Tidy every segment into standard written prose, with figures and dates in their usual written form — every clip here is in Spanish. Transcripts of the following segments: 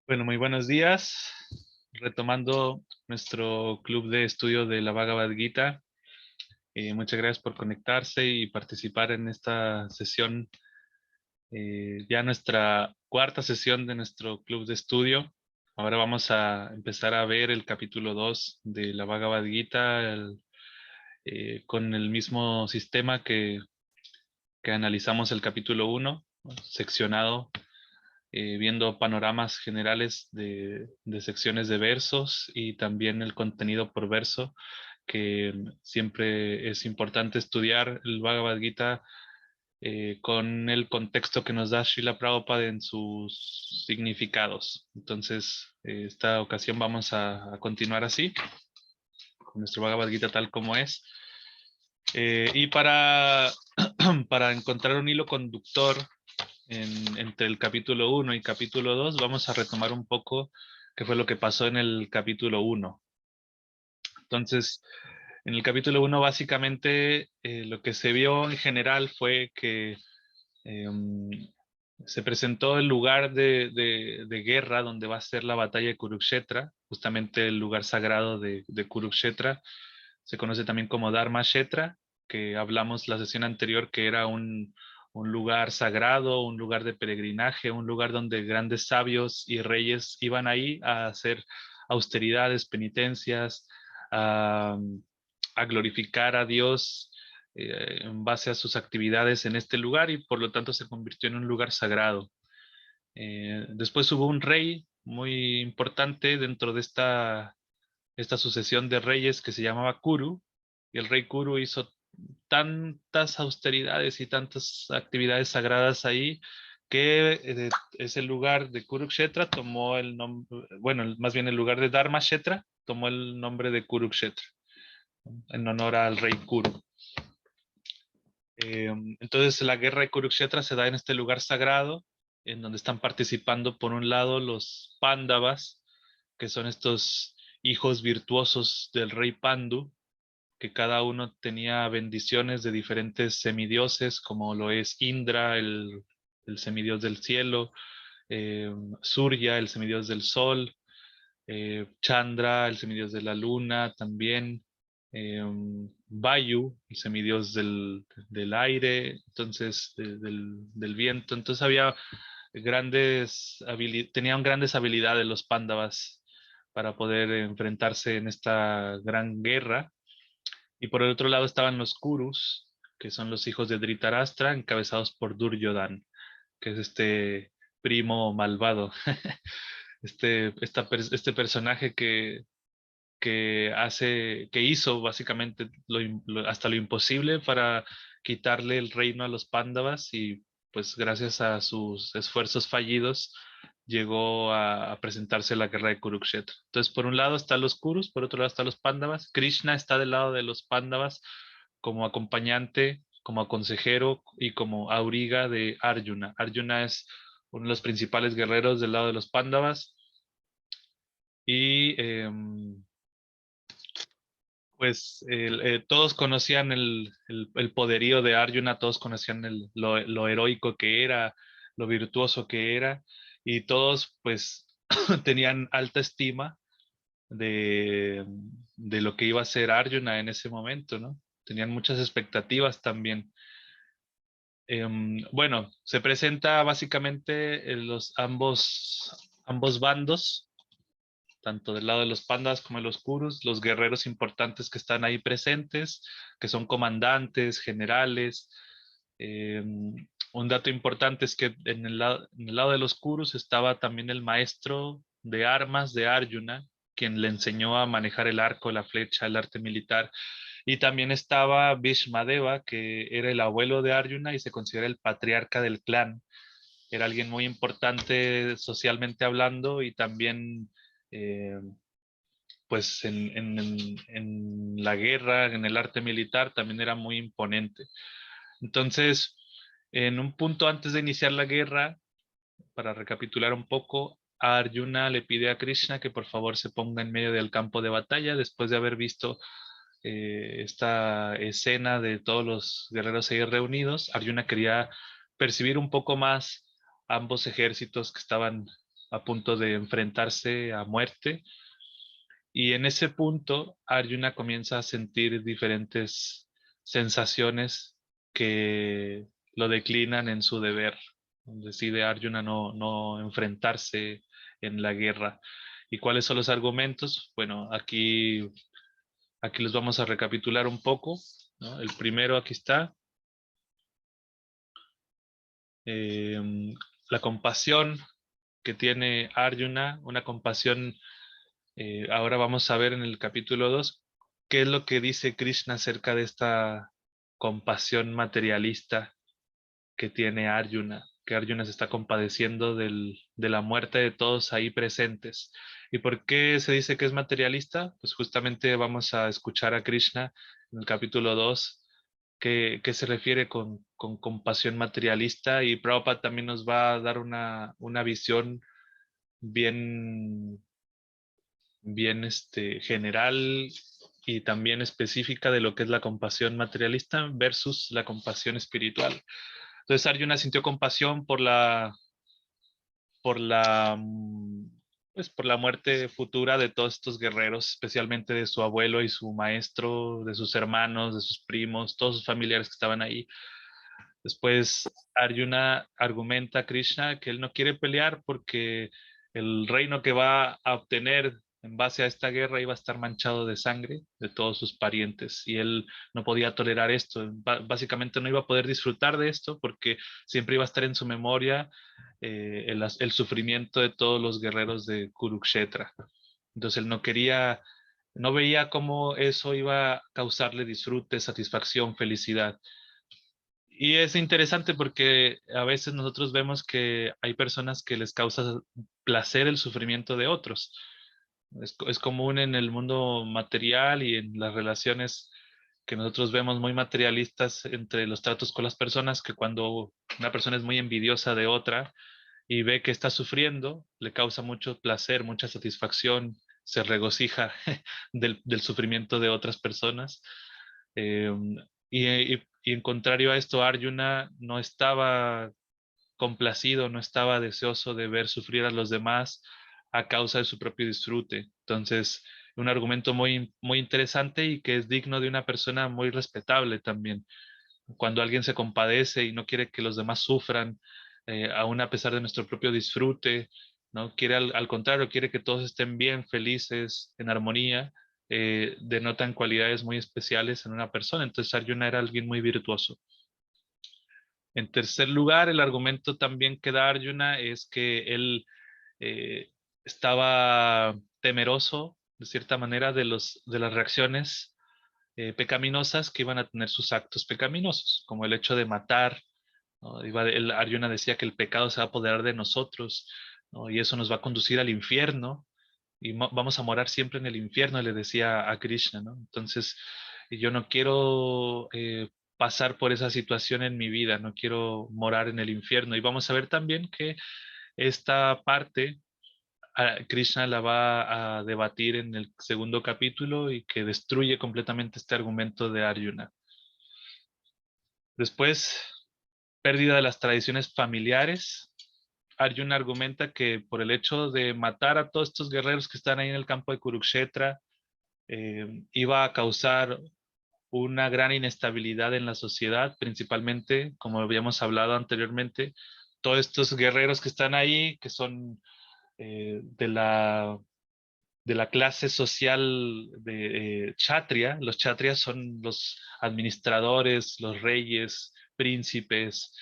Bueno, muy buenos días. Retomando nuestro club de estudio de la Bhagavad Gita. Muchas gracias por conectarse y participar en esta sesión, ya nuestra cuarta sesión de nuestro club de estudio. Ahora vamos a empezar a ver el capítulo 2 de la Bhagavad Gita con el mismo sistema que analizamos el capítulo 1, seccionado, viendo panoramas generales de secciones de versos y también el contenido por verso, que siempre es importante estudiar el Bhagavad Gita con el contexto que nos da Srila Prabhupada en sus significados. Entonces, esta ocasión vamos a continuar así, con nuestro Bhagavad Gita tal como es. Y para encontrar un hilo conductor entre el capítulo 1 y capítulo 2, vamos a retomar un poco qué fue lo que pasó en el capítulo 1. Entonces, en el capítulo 1 básicamente lo que se vio en general fue que eh, se presentó el lugar de guerra donde va a ser la batalla de Kurukshetra, justamente el lugar sagrado de Kurukshetra. Se conoce también como Dharma Kshetra, que hablamos la sesión anterior que era un lugar sagrado, un lugar de peregrinaje, un lugar donde grandes sabios y reyes iban ahí a hacer austeridades, penitencias, a, a glorificar a Dios en base a sus actividades en este lugar, y por lo tanto se convirtió en un lugar sagrado. Después hubo un rey muy importante dentro de esta sucesión de reyes que se llamaba Kuru, y el rey Kuru hizo tantas austeridades y tantas actividades sagradas ahí que ese lugar de Kurukshetra tomó el nombre, bueno, más bien el lugar de Dharmashetra tomó el nombre de Kurukshetra, en honor al rey Kuru. Entonces la guerra de Kurukshetra se da en este lugar sagrado, en donde están participando por un lado los Pándavas, que son estos hijos virtuosos del rey Pandu, que cada uno tenía bendiciones de diferentes semidioses, como lo es Indra, el semidios del cielo, Surya, el semidios del sol, Chandra, el semidios de la luna también, Vayu, el semidios del aire, entonces del viento. Entonces había tenían grandes habilidades los Pándavas para poder enfrentarse en esta gran guerra. Y por el otro lado estaban los Kurus, que son los hijos de Dhritarashtra, encabezados por Duryodhan, que es este primo malvado. Este personaje que hizo básicamente hasta lo imposible para quitarle el reino a los Pándavas, y pues gracias a sus esfuerzos fallidos llegó a presentarse la guerra de Kurukshetra. Entonces, por un lado están los Kurus, por otro lado están los Pándavas. Krishna está del lado de los Pándavas como acompañante, como consejero y como auriga de Arjuna. Arjuna es uno de los principales guerreros del lado de los Pándavas, y pues todos conocían el poderío de Arjuna, todos conocían lo heroico que era, lo virtuoso que era, y todos pues tenían alta estima de, de lo que iba a ser Arjuna en ese momento, ¿no? Tenían muchas expectativas también. Bueno, se presenta básicamente ambos bandos, tanto del lado de los pandas como de los kurus, los guerreros importantes que están ahí presentes, que son comandantes, generales. Un dato importante es que en el lado de los kurus estaba también el maestro de armas de Arjuna, quien le enseñó a manejar el arco, la flecha, el arte militar. Y también estaba Bhishmadeva, que era el abuelo de Arjuna y se considera el patriarca del clan. Era alguien muy importante socialmente hablando, y también eh, pues en la guerra, en el arte militar, también era muy imponente. Entonces, en un punto antes de iniciar la guerra, para recapitular un poco, Arjuna le pide a Krishna que por favor se ponga en medio del campo de batalla después de haber visto esta escena de todos los guerreros ahí reunidos. Arjuna quería percibir un poco más ambos ejércitos que estaban a punto de enfrentarse a muerte. Y en ese punto, Arjuna comienza a sentir diferentes sensaciones que lo declinan en su deber. Decide Arjuna no enfrentarse en la guerra. ¿Y cuáles son los argumentos? Bueno, aquí los vamos a recapitular un poco, ¿no? El primero aquí está. eh, la compasión que tiene Arjuna, una compasión. Ahora vamos a ver en el capítulo 2 qué es lo que dice Krishna acerca de esta compasión materialista que tiene Arjuna, que Arjuna se está compadeciendo de la muerte de todos ahí presentes. ¿Y por qué se dice que es materialista? Pues justamente vamos a escuchar a Krishna en el capítulo 2 que se refiere con compasión materialista, y Prabhupada también nos va a dar una visión bien general y también específica de lo que es la compasión materialista versus la compasión espiritual. Entonces Arjuna sintió compasión por la, pues por la muerte futura de todos estos guerreros, especialmente de su abuelo y su maestro, de sus hermanos, de sus primos, todos sus familiares que estaban ahí. Después Arjuna argumenta a Krishna que él no quiere pelear porque el reino que va a obtener en base a esta guerra iba a estar manchado de sangre de todos sus parientes, y él no podía tolerar esto. Básicamente no iba a poder disfrutar de esto porque siempre iba a estar en su memoria el sufrimiento de todos los guerreros de Kurukshetra. Entonces él no quería, no veía cómo eso iba a causarle disfrute, satisfacción, felicidad. Y es interesante porque a veces nosotros vemos que hay personas que les causa placer el sufrimiento de otros. Es común en el mundo material y en las relaciones que nosotros vemos muy materialistas entre los tratos con las personas, que cuando una persona es muy envidiosa de otra y ve que está sufriendo, le causa mucho placer, mucha satisfacción, se regocija del sufrimiento de otras personas. Eh, y en contrario a esto, Arjuna no estaba complacido, no estaba deseoso de ver sufrir a los demás a causa de su propio disfrute. Entonces, un argumento muy interesante y que es digno de una persona muy respetable también. Cuando alguien se compadece y no quiere que los demás sufran, aún a pesar de nuestro propio disfrute, ¿no? Quiere al contrario, quiere que todos estén bien, felices, en armonía, denotan cualidades muy especiales en una persona. Entonces Arjuna era alguien muy virtuoso. En tercer lugar, el argumento también que da Arjuna es que él eh, estaba temeroso, de cierta manera, de las reacciones pecaminosas que iban a tener sus actos pecaminosos, como el hecho de matar, ¿no? Arjuna decía que el pecado se va a apoderar de nosotros, ¿no? Y eso nos va a conducir al infierno y vamos a morar siempre en el infierno, le decía a Krishna, ¿no? Entonces, yo no quiero pasar por esa situación en mi vida, no quiero morar en el infierno. Y vamos a ver también que esta parte Krishna la va a debatir en el segundo capítulo y que destruye completamente este argumento de Arjuna. Después, pérdida de las tradiciones familiares. Arjuna argumenta que por el hecho de matar a todos estos guerreros que están ahí en el campo de Kurukshetra, iba a causar una gran inestabilidad en la sociedad, principalmente, como habíamos hablado anteriormente, todos estos guerreros que están ahí, que son de la clase social de Kshatriya. Los Kshatriyas son los administradores, los reyes, príncipes,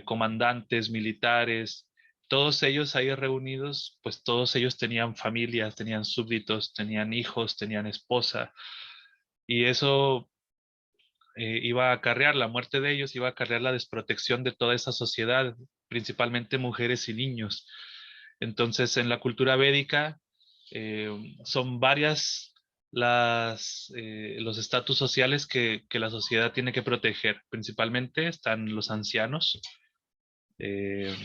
comandantes militares. Todos ellos ahí reunidos, pues todos ellos tenían familias, tenían súbditos, tenían hijos, tenían esposa. Y eso iba a acarrear la muerte de ellos, iba a acarrear la desprotección de toda esa sociedad, principalmente mujeres y niños. Entonces, en la cultura védica, eh, son varias los estatus sociales que la sociedad tiene que proteger. Principalmente están los ancianos, eh,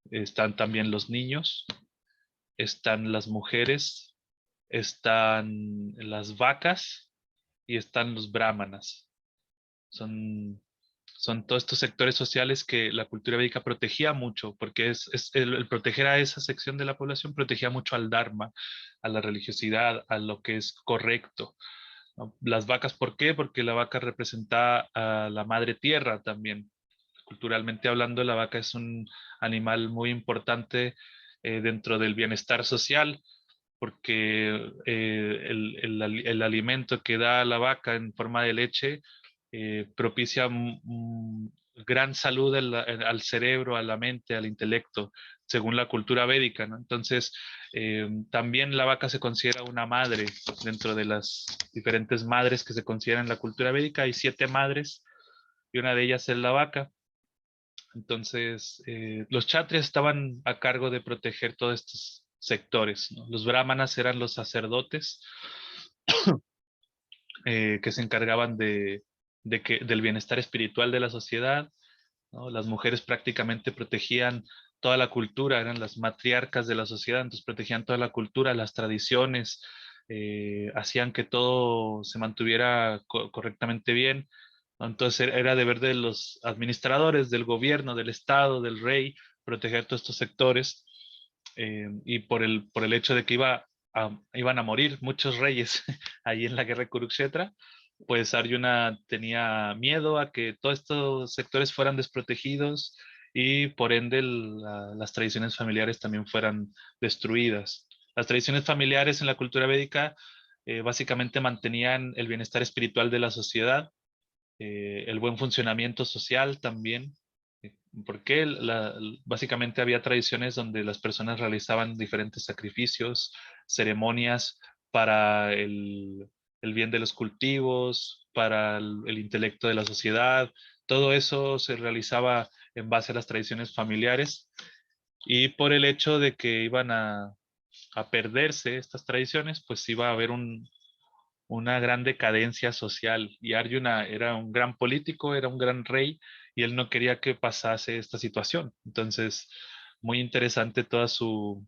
están también los niños, están las mujeres, están las vacas y están los brahmanas. Son Son todos estos sectores sociales que la cultura védica protegía mucho, porque el proteger a esa sección de la población protegía mucho al Dharma, a la religiosidad, a lo que es correcto, ¿no? Las vacas, ¿por qué? Porque la vaca representa a la madre tierra también. Culturalmente hablando, la vaca es un animal muy importante dentro del bienestar social, porque el alimento que da la vaca en forma de leche propicia gran salud al cerebro, a la mente, al intelecto, según la cultura védica, ¿no? Entonces, también la vaca se considera una madre dentro de las diferentes madres que se consideran en la cultura védica. Hay 7 madres y una de ellas es la vaca. Entonces, los kshatriyas estaban a cargo de proteger todos estos sectores, ¿no? Los brahmanas eran los sacerdotes que se encargaban del bienestar espiritual de la sociedad, ¿no? Las mujeres prácticamente protegían toda la cultura, eran las matriarcas de la sociedad, entonces protegían toda la cultura, las tradiciones, hacían que todo se mantuviera correctamente bien, ¿no? Entonces era deber de los administradores, del gobierno, del Estado, del rey, proteger todos estos sectores, y por el hecho de que iban a morir muchos reyes ahí en la guerra de Kurukshetra, pues Arjuna tenía miedo a que todos estos sectores fueran desprotegidos y por ende las tradiciones familiares también fueran destruidas. Las tradiciones familiares en la cultura védica básicamente mantenían el bienestar espiritual de la sociedad, el buen funcionamiento social también, porque básicamente había tradiciones donde las personas realizaban diferentes sacrificios, ceremonias para el bien de los cultivos, para el intelecto de la sociedad. Todo eso se realizaba en base a las tradiciones familiares y por el hecho de que iban a perderse estas tradiciones, pues iba a haber una gran decadencia social. Y Arjuna era un gran político, era un gran rey, y él no quería que pasase esta situación. Entonces, muy interesante toda su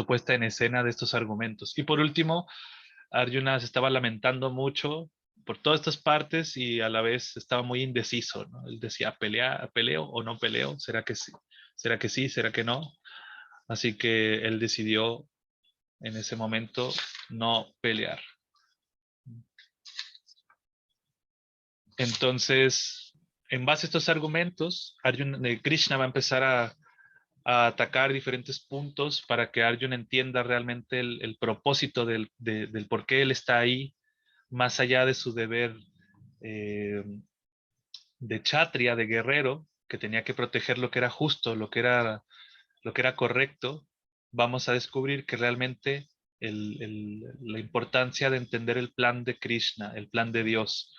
puesta en escena de estos argumentos. Y por último, Arjuna se estaba lamentando mucho por todas estas partes y a la vez estaba muy indeciso, ¿no? Él decía, ¿peleo o no peleo? ¿Será que sí? ¿Será que sí? ¿Será que no? Así que él decidió en ese momento no pelear. Entonces, en base a estos argumentos, Krishna va a empezar a atacar diferentes puntos para que Arjuna entienda realmente el propósito del por qué él está ahí, más allá de su deber eh, de kshatriya, de guerrero, que tenía que proteger lo que era justo, lo que era correcto. Vamos a descubrir que realmente la importancia de entender el plan de Krishna, el plan de Dios.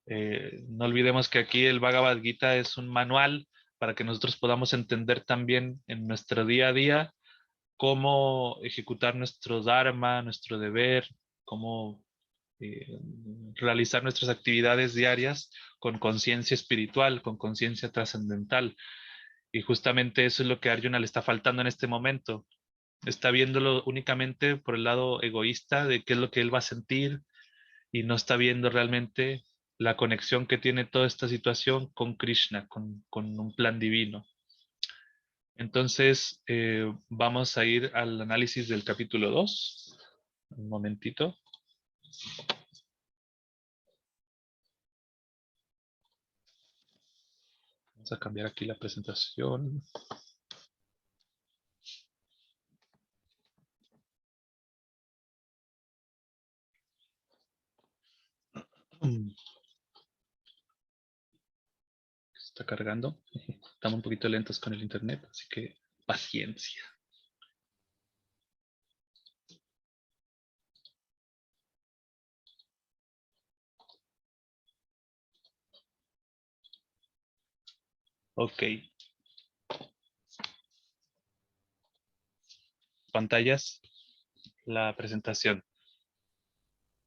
No olvidemos que aquí el Bhagavad Gita es un manual para que nosotros podamos entender también en nuestro día a día cómo ejecutar nuestro dharma, nuestro deber, cómo eh, realizar nuestras actividades diarias con conciencia espiritual, con conciencia trascendental. Y justamente eso es lo que a Arjuna le está faltando en este momento. Está viéndolo únicamente por el lado egoísta de qué es lo que él va a sentir, y no está viendo realmente la conexión que tiene toda esta situación con Krishna, con un plan divino. Entonces, vamos a ir al análisis del capítulo 2. Un momentito. Vamos a cambiar aquí la presentación. Está cargando. Estamos un poquito lentos con el internet, así que paciencia. Ok. Pantallas, la presentación.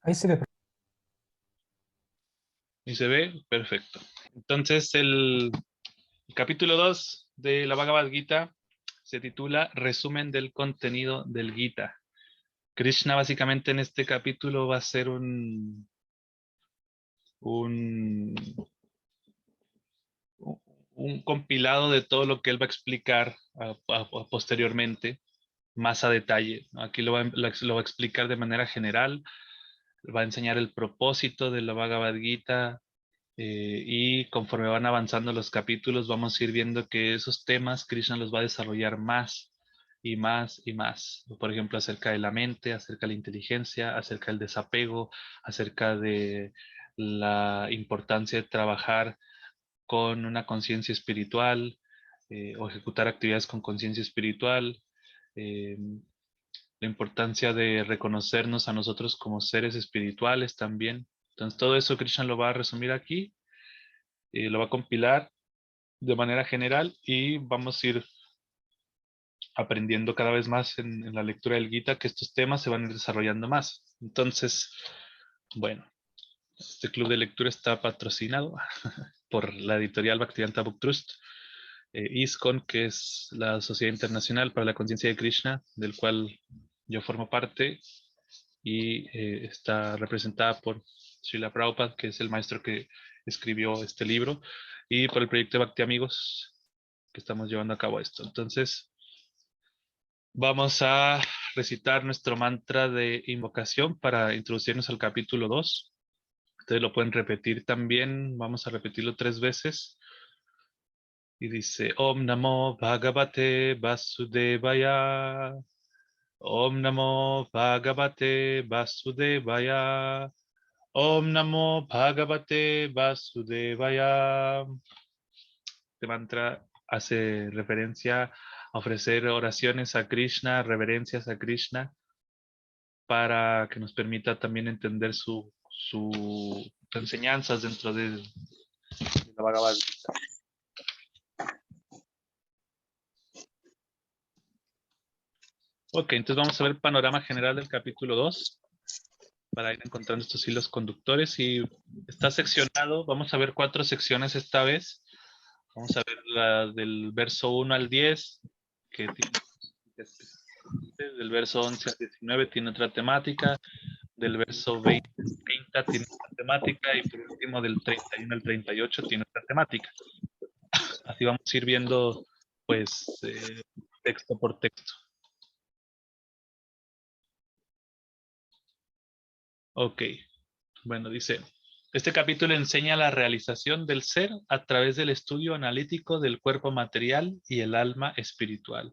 Ahí se ve. ¿Y se ve? Perfecto. Entonces, el capítulo 2 de la Bhagavad Gita se titula Resumen del contenido del Gita. Krishna básicamente en este capítulo va a ser un un compilado de todo lo que él va a explicar posteriormente, más a detalle. Aquí lo va a explicar de manera general, va a enseñar el propósito de la Bhagavad Gita, y conforme van avanzando los capítulos vamos a ir viendo que esos temas Krishna los va a desarrollar más y más y más. Por ejemplo, acerca de la mente, acerca de la inteligencia, acerca del desapego, acerca de la importancia de trabajar con una conciencia espiritual, o ejecutar actividades con conciencia espiritual, eh, la importancia de reconocernos a nosotros como seres espirituales también. Entonces todo eso Krishna lo va a resumir aquí, lo va a compilar de manera general y vamos a ir aprendiendo cada vez más en la lectura del Gita que estos temas se van a ir desarrollando más. Entonces, bueno, este club de lectura está patrocinado por la editorial Bhaktivedanta Book Trust, ISKCON, que es la Sociedad Internacional para la Conciencia de Krishna, del cual yo formo parte, y está representada por Srila Prabhupada, que es el maestro que escribió este libro, y por el proyecto de Bhakti Amigos, que estamos llevando a cabo esto. Entonces, vamos a recitar nuestro mantra de invocación para introducirnos al capítulo 2. Ustedes lo pueden repetir también, vamos a repetirlo 3 veces. Y dice, Om Namo Bhagavate Vasudevaya. Om Namo Bhagavate Vasudevaya. Om Namo Bhagavate Vasudevaya. Este mantra hace referencia a ofrecer oraciones a Krishna, reverencias a Krishna, para que nos permita también entender sus enseñanzas dentro de la Bhagavad Gita. Ok, entonces vamos a ver el panorama general del capítulo 2 para ir encontrando estos hilos conductores, y está seccionado. Vamos a ver 4 secciones esta vez. Vamos a ver la del verso 1 al 10, que tiene, del verso 11 al 19 tiene otra temática, del verso 20 al 30 tiene otra temática, y por último del 31 al 38 tiene otra temática. Así vamos a ir viendo, pues, texto por texto. Ok, bueno, dice, este capítulo enseña la realización del ser a través del estudio analítico del cuerpo material y el alma espiritual.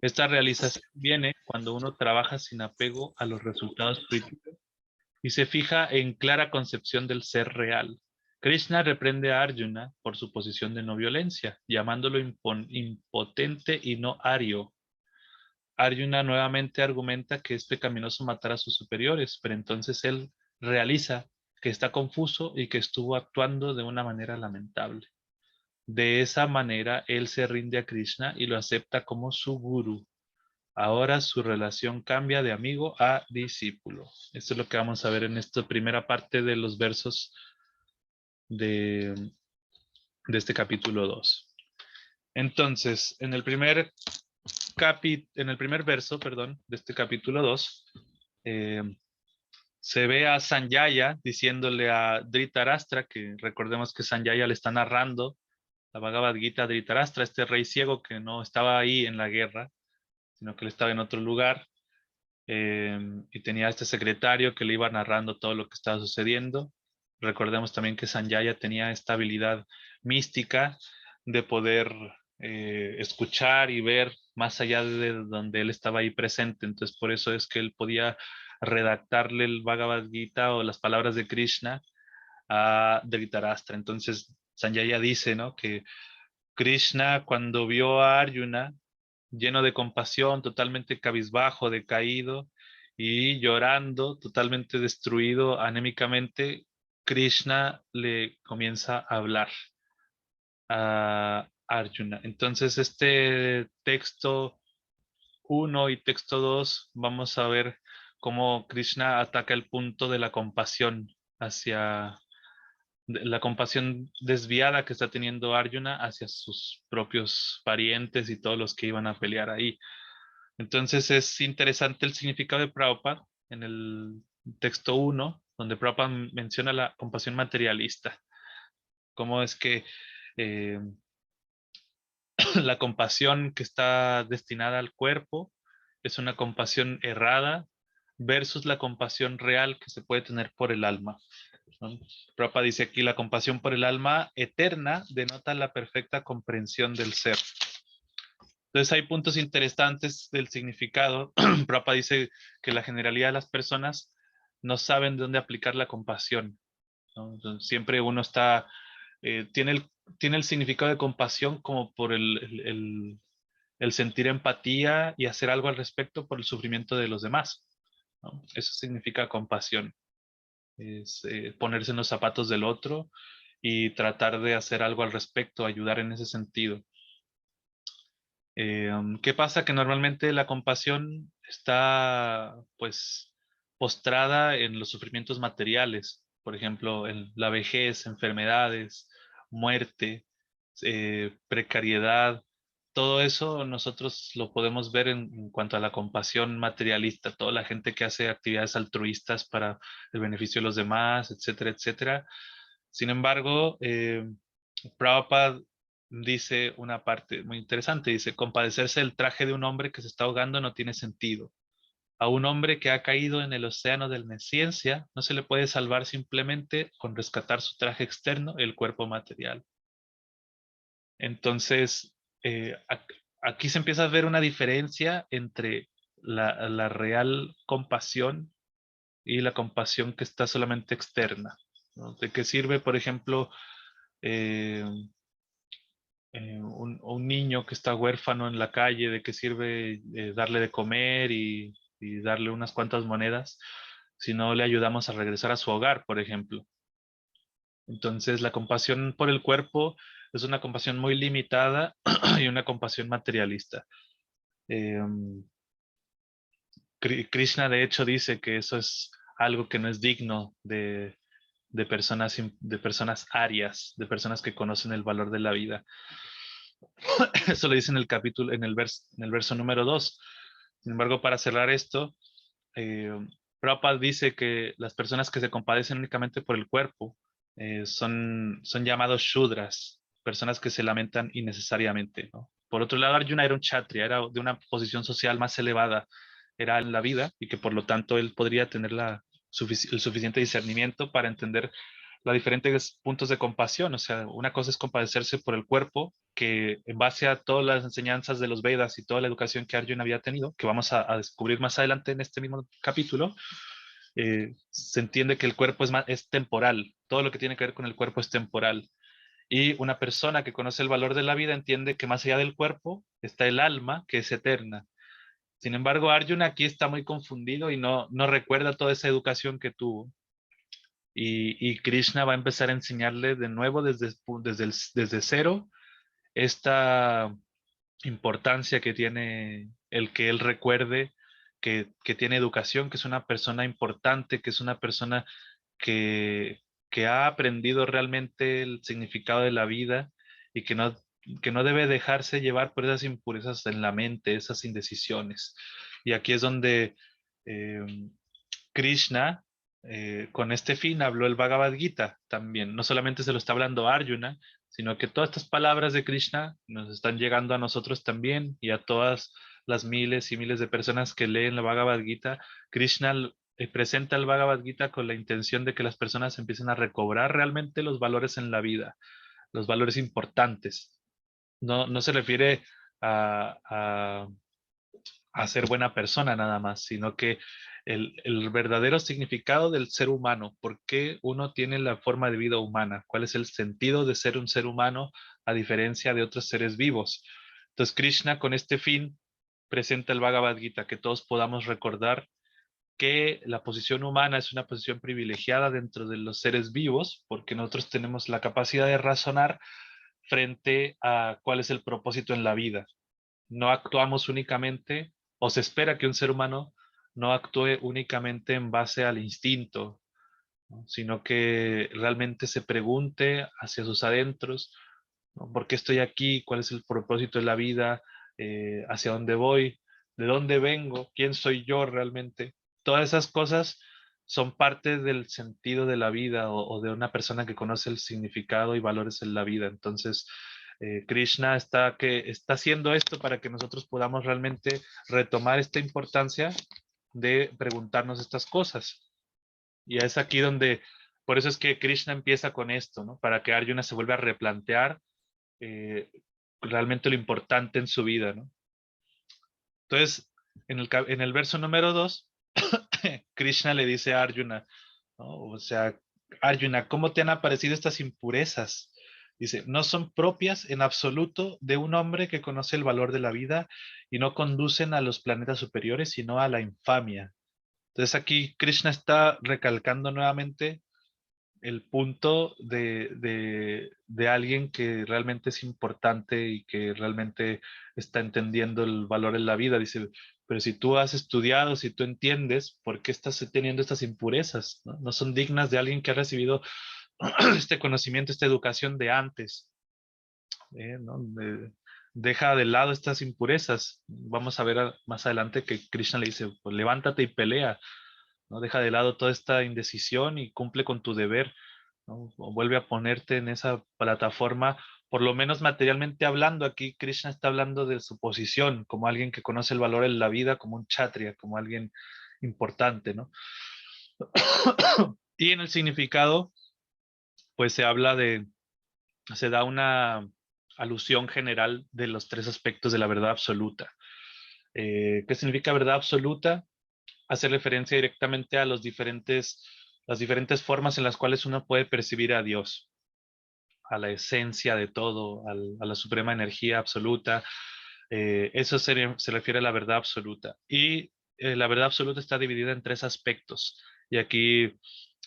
Esta realización viene cuando uno trabaja sin apego a los resultados críticos y se fija en clara concepción del ser real. Krishna reprende a Arjuna por su posición de no violencia, llamándolo impotente y no ario. Arjuna nuevamente argumenta que es pecaminoso matar a sus superiores, pero entonces él realiza que está confuso y que estuvo actuando de una manera lamentable. De esa manera, él se rinde a Krishna y lo acepta como su gurú. Ahora su relación cambia de amigo a discípulo. Esto es lo que vamos a ver en esta primera parte de los versos de este capítulo 2. Entonces, en el primer verso, perdón, de este capítulo 2, se ve a Sanjaya diciéndole a Dhritarashtra, que recordemos que Sanjaya le está narrando la Bhagavad Gita a Dhritarashtra, este rey ciego que no estaba ahí en la guerra, sino que él estaba en otro lugar, y tenía este secretario que le iba narrando todo lo que estaba sucediendo. Recordemos también que Sanjaya tenía esta habilidad mística de poder escuchar y ver más allá de donde él estaba ahí presente. Entonces, por eso es que él podía redactarle el Bhagavad Gita o las palabras de Krishna a Dhritarashtra. Entonces, Sanjaya dice, ¿no?, que Krishna, cuando vio a Arjuna lleno de compasión, totalmente cabizbajo, decaído y llorando, totalmente destruido anémicamente, Krishna le comienza a hablar a Arjuna. Entonces, este texto 1 y texto 2, vamos a ver cómo Krishna ataca el punto de la compasión hacia la compasión desviada que está teniendo Arjuna hacia sus propios parientes y todos los que iban a pelear ahí. Entonces es interesante el significado de Prabhupada en el texto 1, donde Prabhupada menciona la compasión materialista. Cómo es que La compasión que está destinada al cuerpo es una compasión errada versus la compasión real que se puede tener por el alma, ¿no? Prabhupada dice aquí, la compasión por el alma eterna denota la perfecta comprensión del ser. Entonces hay puntos interesantes del significado. Prabhupada dice que la generalidad de las personas no saben dónde aplicar la compasión, ¿no? Entonces, siempre uno está, tiene el significado de compasión como por el sentir empatía y hacer algo al respecto por el sufrimiento de los demás, ¿no? Eso significa compasión, es ponerse en los zapatos del otro y tratar de hacer algo al respecto, ayudar en ese sentido. ¿Qué pasa? Que normalmente la compasión está pues postrada en los sufrimientos materiales, por ejemplo, en la vejez, enfermedades, muerte, precariedad. Todo eso nosotros lo podemos ver en cuanto a la compasión materialista, toda la gente que hace actividades altruistas para el beneficio de los demás, etcétera, etcétera. Sin embargo, Prabhupada dice una parte muy interesante, dice, compadecerse del traje de un hombre que se está ahogando no tiene sentido. A un hombre que ha caído en el océano de la nesciencia no se le puede salvar simplemente con rescatar su traje externo, el cuerpo material. Entonces, aquí se empieza a ver una diferencia entre la real compasión y la compasión que está solamente externa, ¿no? ¿De qué sirve, por ejemplo, eh, un niño que está huérfano en la calle? ¿De qué sirve darle de comer y darle unas cuantas monedas si no le ayudamos a regresar a su hogar, por ejemplo? Entonces, la compasión por el cuerpo es una compasión muy limitada y una compasión materialista. Eh, Krishna, de hecho, dice que eso es algo que no es digno de personas arias, de personas que conocen el valor de la vida. Eso lo dice en el capítulo, en el verso número 2. Sin embargo, para cerrar esto, eh, Prabhupada dice que las personas que se compadecen únicamente por el cuerpo son llamados shudras, personas que se lamentan innecesariamente, ¿no? Por otro lado, Arjuna era un kshatriya, era de una posición social más elevada, era en la vida, y que por lo tanto él podría tener el suficiente discernimiento para entender los diferentes puntos de compasión. O sea, una cosa es compadecerse por el cuerpo, que en base a todas las enseñanzas de los Vedas y toda la educación que Arjuna había tenido, que vamos a descubrir más adelante en este mismo capítulo, se entiende que el cuerpo es temporal, todo lo que tiene que ver con el cuerpo es temporal. Y una persona que conoce el valor de la vida entiende que más allá del cuerpo está el alma, que es eterna. Sin embargo, Arjuna aquí está muy confundido y no recuerda toda esa educación que tuvo. Y Krishna va a empezar a enseñarle de nuevo desde cero esta importancia que tiene el que él recuerde que tiene educación, que es una persona importante, que es una persona que, que ha aprendido realmente el significado de la vida y que no debe dejarse llevar por esas impurezas en la mente, esas indecisiones. Y aquí es donde eh, Krishna, con este fin, habló el Bhagavad Gita también. No solamente se lo está hablando a Arjuna, sino que todas estas palabras de Krishna nos están llegando a nosotros también y a todas las miles y miles de personas que leen la Bhagavad Gita. Krishna presenta el Bhagavad Gita con la intención de que las personas empiecen a recobrar realmente los valores en la vida, los valores importantes. No se refiere a ser buena persona nada más, sino que el verdadero significado del ser humano, por qué uno tiene la forma de vida humana, cuál es el sentido de ser un ser humano a diferencia de otros seres vivos. Entonces Krishna con este fin presenta el Bhagavad Gita, que todos podamos recordar que la posición humana es una posición privilegiada dentro de los seres vivos, porque nosotros tenemos la capacidad de razonar frente a cuál es el propósito en la vida. No actuamos únicamente, o se espera que un ser humano no actúe únicamente en base al instinto, ¿no? Sino que realmente se pregunte hacia sus adentros, ¿no? ¿Por qué estoy aquí? ¿Cuál es el propósito de la vida? ¿Hacia dónde voy? ¿De dónde vengo? ¿Quién soy yo realmente? Todas esas cosas son parte del sentido de la vida o de una persona que conoce el significado y valores en la vida. Entonces, Krishna está haciendo esto para que nosotros podamos realmente retomar esta importancia de preguntarnos estas cosas. Y es aquí donde, por eso es que Krishna empieza con esto, ¿no? Para que Arjuna se vuelva a replantear realmente lo importante en su vida, ¿no? Entonces, en el verso número 2, Krishna le dice a Arjuna, ¿no? O sea, Arjuna, ¿cómo te han aparecido estas impurezas? Dice, no son propias en absoluto de un hombre que conoce el valor de la vida y no conducen a los planetas superiores, sino a la infamia. Entonces aquí Krishna está recalcando nuevamente el punto de alguien que realmente es importante y que realmente está entendiendo el valor en la vida. Dice, pero si tú has estudiado, si tú entiendes, ¿por qué estás teniendo estas impurezas? ¿No? No son dignas de alguien que ha recibido este conocimiento, esta educación de antes. ¿No? Deja de lado estas impurezas. Vamos a ver más adelante que Krishna le dice, pues levántate y pelea, ¿no? Deja de lado toda esta indecisión y cumple con tu deber, ¿no? O vuelve a ponerte en esa plataforma, por lo menos materialmente hablando. Aquí Krishna está hablando de su posición como alguien que conoce el valor en la vida, como un kshatriya, como alguien importante, ¿no? Y en el significado, pues se da una alusión general de los tres aspectos de la verdad absoluta. ¿Qué significa verdad absoluta? Hace referencia directamente a las diferentes formas en las cuales uno puede percibir a Dios, a la esencia de todo, a la suprema energía absoluta. Eso se refiere a la verdad absoluta. Y la verdad absoluta está dividida en tres aspectos. Y aquí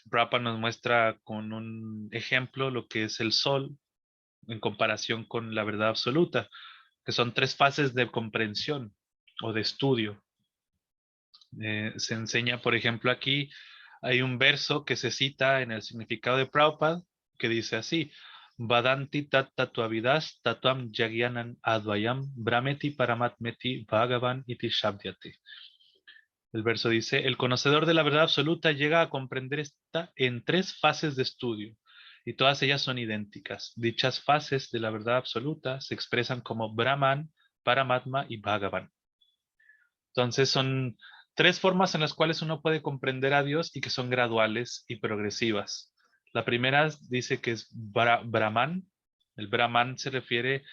Prabhupada nos muestra con un ejemplo lo que es el sol en comparación con la verdad absoluta, que son tres fases de comprensión o de estudio. Se enseña, por ejemplo, aquí hay un verso que se cita en el significado de Prabhupada que dice así: Vadanti tat tatuavidas tatuam yagyanan advayam brahmeti paramatmeti bhagavan iti shabdyate. El verso dice: el conocedor de la verdad absoluta llega a comprender esta en tres fases de estudio, y todas ellas son idénticas. Dichas fases de la verdad absoluta se expresan como Brahman, Paramatma y Bhagavan. Entonces son tres formas en las cuales uno puede comprender a Dios y que son graduales y progresivas. La primera dice que es Brahman. El Brahman se refiere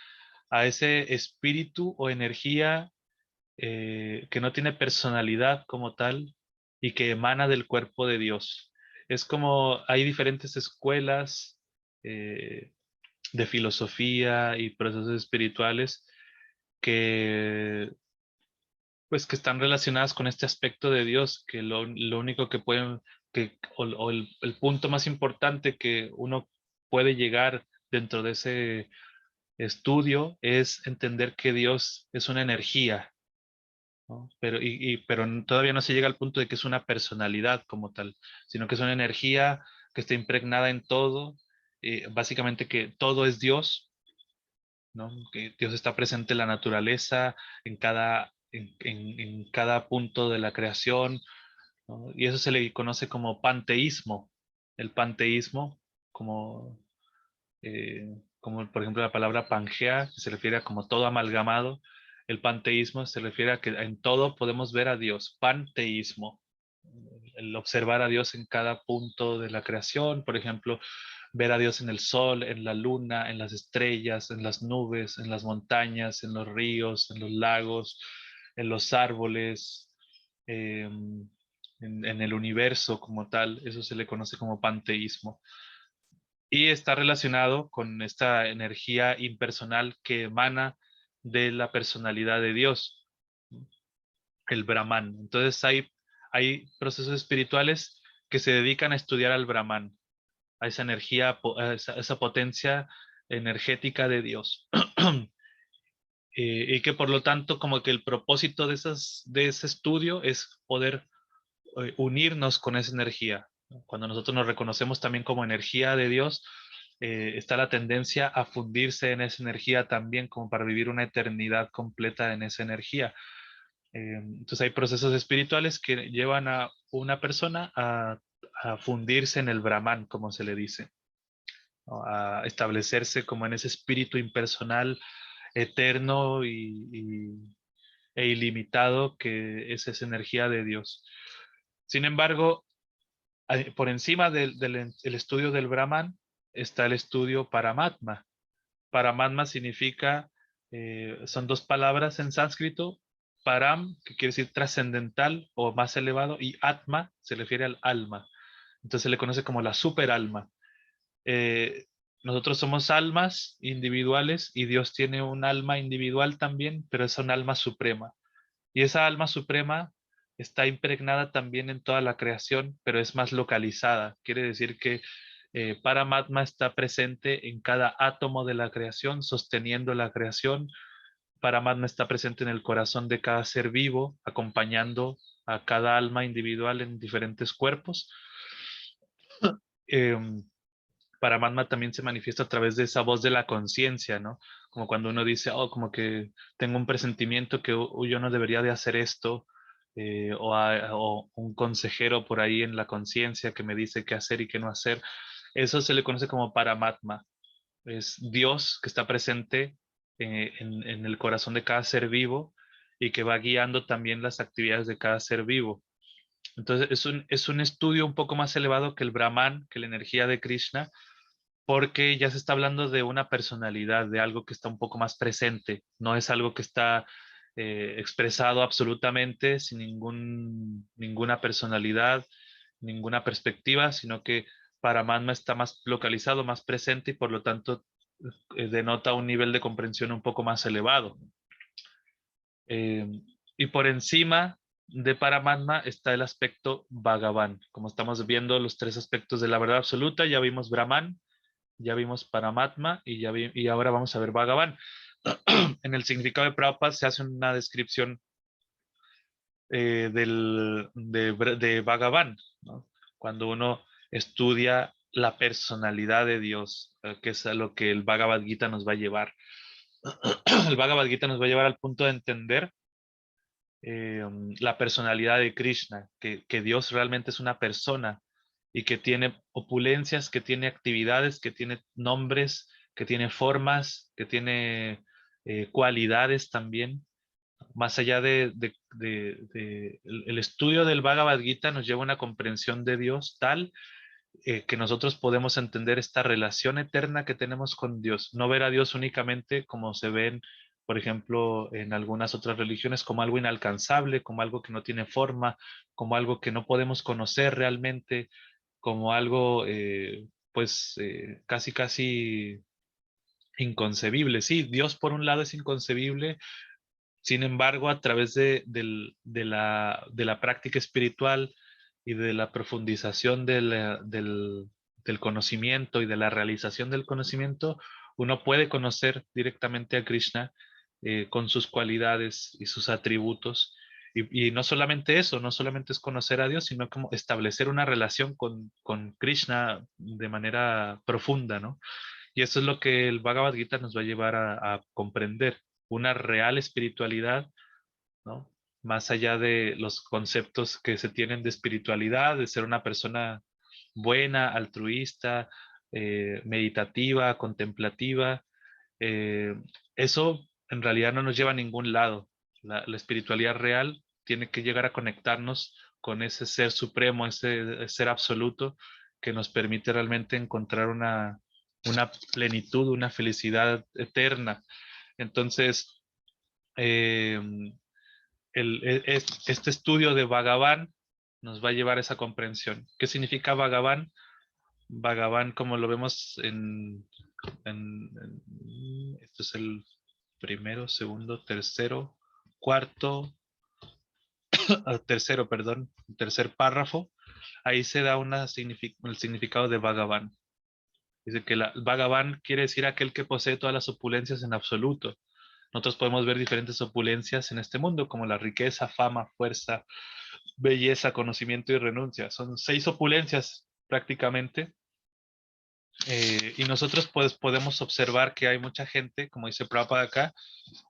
a ese espíritu o energía que no tiene personalidad como tal y que emana del cuerpo de Dios. Es como hay diferentes escuelas de filosofía y procesos espirituales que pues que están relacionadas con este aspecto de Dios, que lo único que pueden, o el punto más importante que uno puede llegar dentro de ese estudio es entender que Dios es una energía, ¿no? Pero todavía no se llega al punto de que es una personalidad como tal, sino que es una energía que está impregnada en todo, básicamente que todo es Dios, ¿no? Que Dios está presente en la naturaleza, en cada punto de la creación, ¿no? Y eso se le conoce como panteísmo. El panteísmo, como, como por ejemplo la palabra Pangea, que se refiere a como todo amalgamado. El panteísmo se refiere a que en todo podemos ver a Dios. Panteísmo, el observar a Dios en cada punto de la creación, por ejemplo, ver a Dios en el sol, en la luna, en las estrellas, en las nubes, en las montañas, en los ríos, en los lagos, en los árboles, en el universo como tal. Eso se le conoce como panteísmo. Y está relacionado con esta energía impersonal que emana de la personalidad de Dios, el Brahman. Entonces hay procesos espirituales que se dedican a estudiar al Brahman, a esa energía, a esa potencia energética de Dios. Y que por lo tanto como que el propósito de ese estudio es poder unirnos con esa energía. Cuando nosotros nos reconocemos también como energía de Dios, está la tendencia a fundirse en esa energía también como para vivir una eternidad completa en esa energía. Entonces hay procesos espirituales que llevan a una persona a fundirse en el Brahman, como se le dice. ¿no? A establecerse como en ese espíritu impersonal, eterno e ilimitado que es esa energía de Dios. Sin embargo, por encima el estudio del Brahman está el estudio Paramatma. Paramatma significa, son dos palabras en sánscrito, param, que quiere decir trascendental o más elevado, y atma se refiere al alma. Entonces se le conoce como la superalma. Eh, Nosotros somos almas individuales y Dios tiene un alma individual también, pero es un alma suprema. Y esa alma suprema está impregnada también en toda la creación, pero es más localizada. Quiere decir que Paramatma está presente en cada átomo de la creación, sosteniendo la creación. Paramatma está presente en el corazón de cada ser vivo, acompañando a cada alma individual en diferentes cuerpos. Em, Paramatma también se manifiesta a través de esa voz de la conciencia, ¿no? Como cuando uno dice, oh, como que tengo un presentimiento que yo no debería de hacer esto, o un consejero por ahí en la conciencia que me dice qué hacer y qué no hacer. Eso se le conoce como Paramatma. Es Dios que está presente en el corazón de cada ser vivo y que va guiando también las actividades de cada ser vivo. Entonces es un estudio un poco más elevado que el Brahman, que la energía de Krishna, porque ya se está hablando de una personalidad, de algo que está un poco más presente, no es algo que está expresado absolutamente sin ninguna personalidad, ninguna perspectiva, sino que Paramatma está más localizado, más presente y por lo tanto denota un nivel de comprensión un poco más elevado. Eh, y por encima de Paramatma está el aspecto Bhagavan. Como estamos viendo los tres aspectos de la verdad absoluta, ya vimos Brahman, ya vimos Paramatma y ahora vamos a ver Bhagavan. En el significado de Prabhupada se hace una descripción de Bhagavan, ¿no? Cuando uno estudia la personalidad de Dios, que es a lo que el Bhagavad Gita nos va a llevar. El Bhagavad Gita nos va a llevar al punto de entender la personalidad de Krishna, que Dios realmente es una persona y que tiene opulencias, que tiene actividades, que tiene nombres, que tiene formas, que tiene cualidades también. Más allá el estudio del Bhagavad Gita nos lleva a una comprensión de Dios tal que nosotros podemos entender esta relación eterna que tenemos con Dios, no ver a Dios únicamente como se ven, por ejemplo, en algunas otras religiones, como algo inalcanzable, como algo que no tiene forma, como algo que no podemos conocer realmente, como algo, casi, casi inconcebible. Sí, Dios por un lado es inconcebible, sin embargo, a través de la práctica espiritual y de la profundización del conocimiento y de la realización del conocimiento, uno puede conocer directamente a Krishna con sus cualidades y sus atributos. Y no solamente eso, no solamente es conocer a Dios, sino como establecer una relación con Krishna de manera profunda, ¿no? Y eso es lo que el Bhagavad Gita nos va a llevar a comprender, una real espiritualidad, ¿no? Más allá de los conceptos que se tienen de espiritualidad, de ser una persona buena, altruista, meditativa, contemplativa. eh, Eso en realidad no nos lleva a ningún lado. La espiritualidad real tiene que llegar a conectarnos con ese ser supremo, ese ser absoluto que nos permite realmente encontrar una plenitud, una felicidad eterna. Entonces, eh, este estudio de Bhagavan nos va a llevar a esa comprensión. ¿Qué significa Bhagavan? Bhagavan, como lo vemos esto es el primero, segundo, tercero, cuarto, tercero, perdón, tercer párrafo, ahí se da el significado de Bhagavan. Dice que Bhagavan quiere decir aquel que posee todas las opulencias en absoluto. Nosotros podemos ver diferentes opulencias en este mundo, como la riqueza, fama, fuerza, belleza, conocimiento y renuncia. Son 6 opulencias prácticamente. Y nosotros pues podemos observar que hay mucha gente, como dice Prabhupada acá,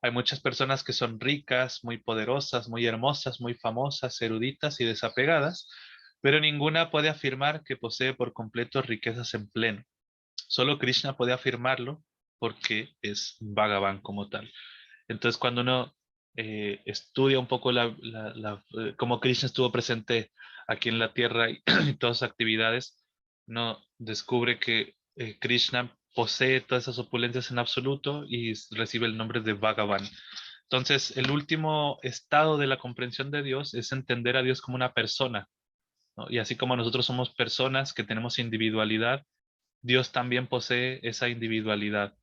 hay muchas personas que son ricas, muy poderosas, muy hermosas, muy famosas, eruditas y desapegadas, pero ninguna puede afirmar que posee por completo riquezas en pleno. Solo Krishna puede afirmarlo porque es Bhagavan como tal. Entonces, cuando uno estudia un poco cómo Krishna estuvo presente aquí en la tierra y, y todas sus actividades, uno descubre que Krishna posee todas esas opulencias en absoluto y recibe el nombre de Bhagavan. Entonces, el último estado de la comprensión de Dios es entender a Dios como una persona, ¿no? Y así como nosotros somos personas que tenemos individualidad, Dios también posee esa individualidad,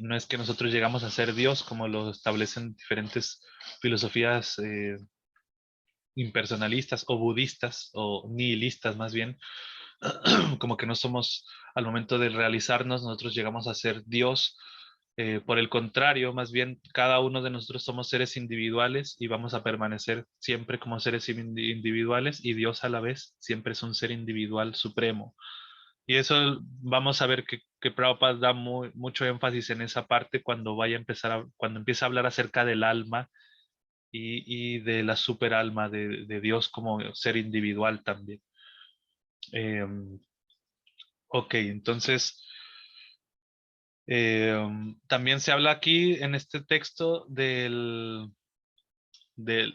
no es que nosotros llegamos a ser Dios como lo establecen diferentes filosofías impersonalistas o budistas o nihilistas más bien, como que no somos al momento de realizarnos, nosotros llegamos a ser Dios. Por el contrario, más bien cada uno de nosotros somos seres individuales y vamos a permanecer siempre como seres individuales y Dios a la vez siempre es un ser individual supremo. Y eso vamos a ver que Prabhupada da mucho énfasis en esa parte cuando vaya a cuando empieza a hablar acerca del alma y de la superalma de Dios como ser individual también. Eh, ok, entonces también se habla aquí en este texto de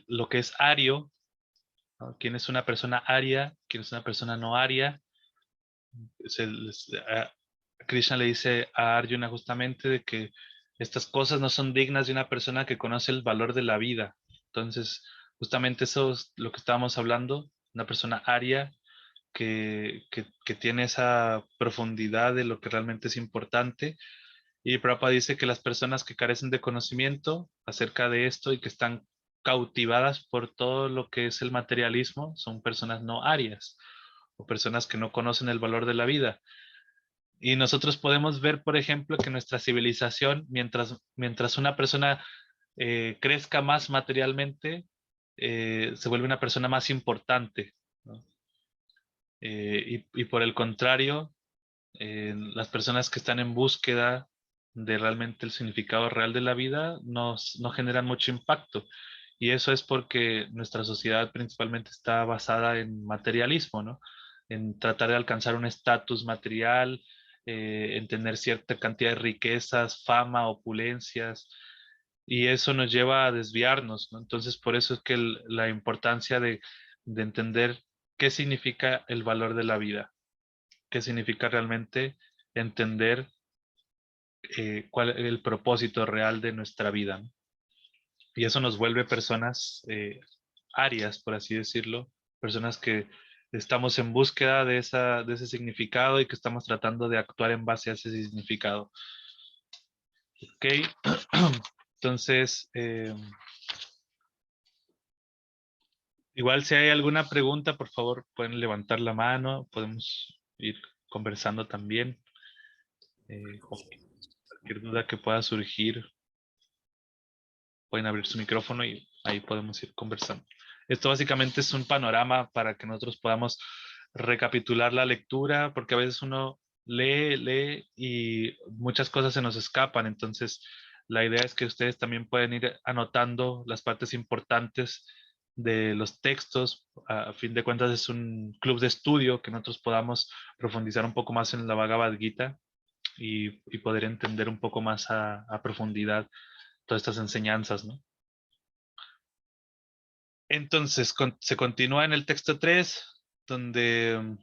lo que es ario, ¿no? ¿Quién es una persona aria? ¿Quién es una persona no aria? Krishna le dice a Arjuna justamente de que estas cosas no son dignas de una persona que conoce el valor de la vida. Entonces, justamente eso es lo que estábamos hablando, una persona aria que tiene esa profundidad de lo que realmente es importante. Y Prabhupada dice que las personas que carecen de conocimiento acerca de esto y que están cautivadas por todo lo que es el materialismo son personas no arias o personas que no conocen el valor de la vida. Y nosotros podemos ver, por ejemplo, que nuestra civilización, mientras una persona crezca más materialmente, se vuelve una persona más importante, ¿no? Y por el contrario, las personas que están en búsqueda de realmente el significado real de la vida no generan mucho impacto. Y eso es porque nuestra sociedad principalmente está basada en materialismo, ¿no? En tratar de alcanzar un estatus material, en tener cierta cantidad de riquezas, fama, opulencias, y eso nos lleva a desviarnos, ¿no? Entonces, por eso es que la importancia de entender qué significa el valor de la vida, qué significa realmente entender cuál es el propósito real de nuestra vida, ¿no? Y eso nos vuelve personas arias, por así decirlo, personas que estamos en búsqueda de ese significado y que estamos tratando de actuar en base a ese significado. Ok, entonces, igual si hay alguna pregunta, por favor, pueden levantar la mano, podemos ir conversando también. Cualquier duda que pueda surgir, pueden abrir su micrófono y ahí podemos ir conversando. Esto básicamente es un panorama para que nosotros podamos recapitular la lectura, porque a veces uno lee y muchas cosas se nos escapan. Entonces, la idea es que ustedes también pueden ir anotando las partes importantes de los textos. A fin de cuentas, es un club de estudio que nosotros podamos profundizar un poco más en la Bhagavad Gita y poder entender un poco más a profundidad todas estas enseñanzas, ¿no? Entonces, se continúa en el texto 3 donde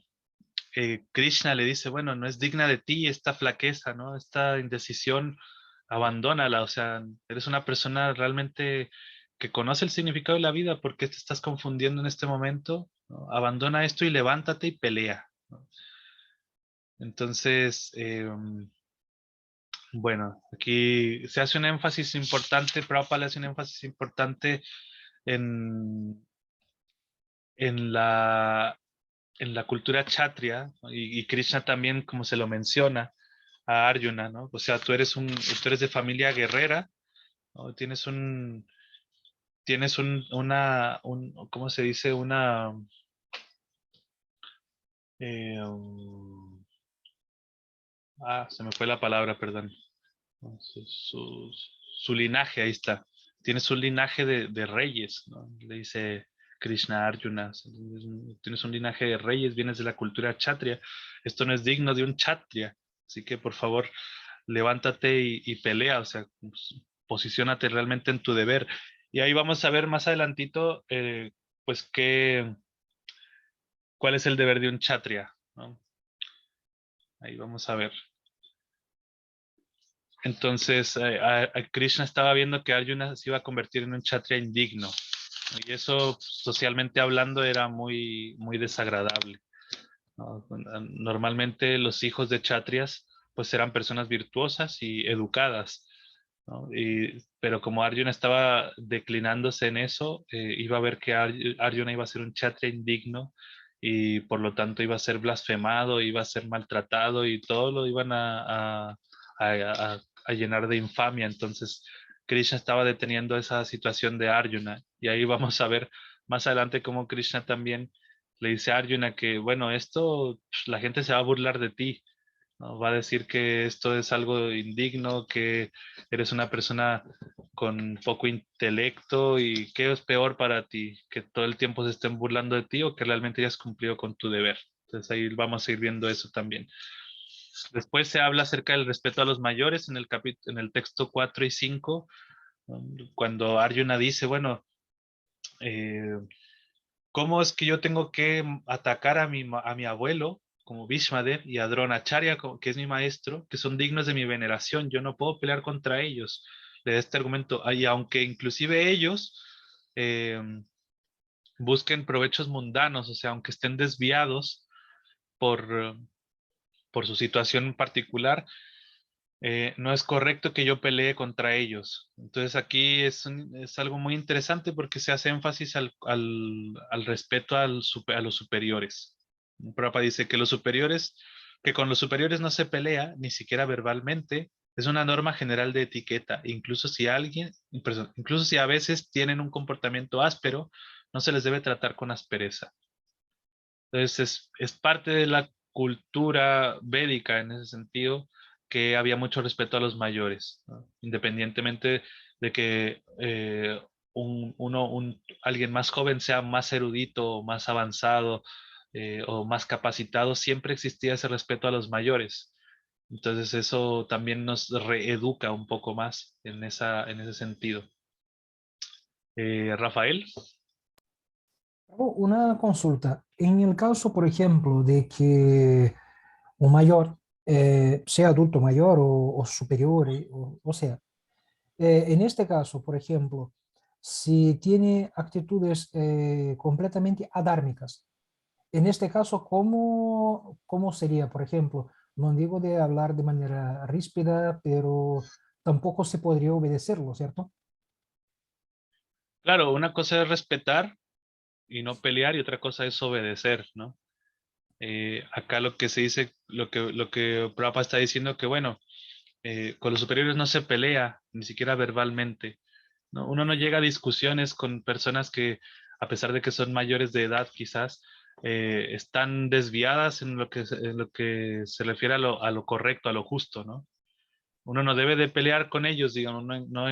Krishna le dice, bueno, no es digna de ti esta flaqueza, ¿no? Esta indecisión, abandónala, o sea, eres una persona realmente que conoce el significado de la vida, ¿por qué te estás confundiendo en este momento? ¿No? Abandona esto y levántate y pelea, ¿no? Entonces, bueno, aquí se hace un énfasis importante, Prabhupada le hace un énfasis importante en, en la, en la cultura kshatriya, ¿no? Y Krishna también, como se lo menciona a Arjuna, ¿no? O sea, tú eres de familia guerrera, ¿no? ¿Cómo se dice? Um, Se me fue la palabra, perdón. ¿No? Su linaje, ahí está. Tienes un linaje de reyes, ¿no? Le dice Krishna, Arjuna, tienes un linaje de reyes, vienes de la cultura kshatriya. Esto no es digno de un kshatriya. Así que por favor, levántate y pelea, o sea, pues, posiciónate realmente en tu deber. Y ahí vamos a ver más adelantito, pues, cuál es el deber de un kshatriya, ¿no? Ahí vamos a ver. Entonces, Krishna estaba viendo que Arjuna se iba a convertir en un kshatriya indigno. Y eso, socialmente hablando, era muy, muy desagradable, ¿no? Normalmente los hijos de kshatriyas pues eran personas virtuosas y educadas, ¿no? Pero como Arjuna estaba declinándose en eso, iba a ver que Arjuna iba a ser un kshatriya indigno y por lo tanto iba a ser blasfemado, iba a ser maltratado y todo lo iban a llenar de infamia. Entonces Krishna estaba deteniendo esa situación de Arjuna y ahí vamos a ver más adelante cómo Krishna también le dice a Arjuna que, bueno, esto la gente se va a burlar de ti, ¿no? Va a decir que esto es algo indigno, que eres una persona con poco intelecto y qué es peor para ti, que todo el tiempo se estén burlando de ti o que realmente hayas cumplido con tu deber. Entonces ahí vamos a ir viendo eso también. Después se habla acerca del respeto a los mayores en el texto 4 y 5, ¿no? Cuando Arjuna dice, bueno, eh, ¿cómo es que yo tengo que atacar a mi abuelo como Bhishmadev y a Dronacharya, que es mi maestro, que son dignos de mi veneración? Yo no puedo pelear contra ellos. Le da este argumento. Y aunque inclusive ellos eh, busquen provechos mundanos, o sea, aunque estén desviados por, por su situación particular, no es correcto que yo pelee contra ellos. Entonces aquí es algo muy interesante porque se hace énfasis al respeto a los superiores. Prabhupada dice que que con los superiores no se pelea, ni siquiera verbalmente, es una norma general de etiqueta. Incluso si a veces tienen un comportamiento áspero, no se les debe tratar con aspereza. Entonces es parte de la cultura védica en ese sentido que había mucho respeto a los mayores, ¿no? Independientemente de que alguien más joven sea más erudito, más avanzado o más capacitado, siempre existía ese respeto a los mayores. Entonces eso también nos reeduca un poco más en ese sentido. Rafael. Una consulta. En el caso, por ejemplo, de que un mayor, sea adulto mayor o superior, o sea, en este caso, por ejemplo, si tiene actitudes completamente adármicas, en este caso, ¿cómo sería? Por ejemplo, no digo de hablar de manera ríspida, pero tampoco se podría obedecerlo, ¿cierto? Claro, una cosa es respetar y no pelear y otra cosa es obedecer, ¿no? Acá lo que se dice, lo que Prabhupada está diciendo que bueno, con los superiores no se pelea, ni siquiera verbalmente, ¿no? Uno no llega a discusiones con personas que, a pesar de que son mayores de edad, quizás están desviadas en lo que se refiere a lo correcto, a lo justo, ¿no? Uno no debe de pelear con ellos, digamos, no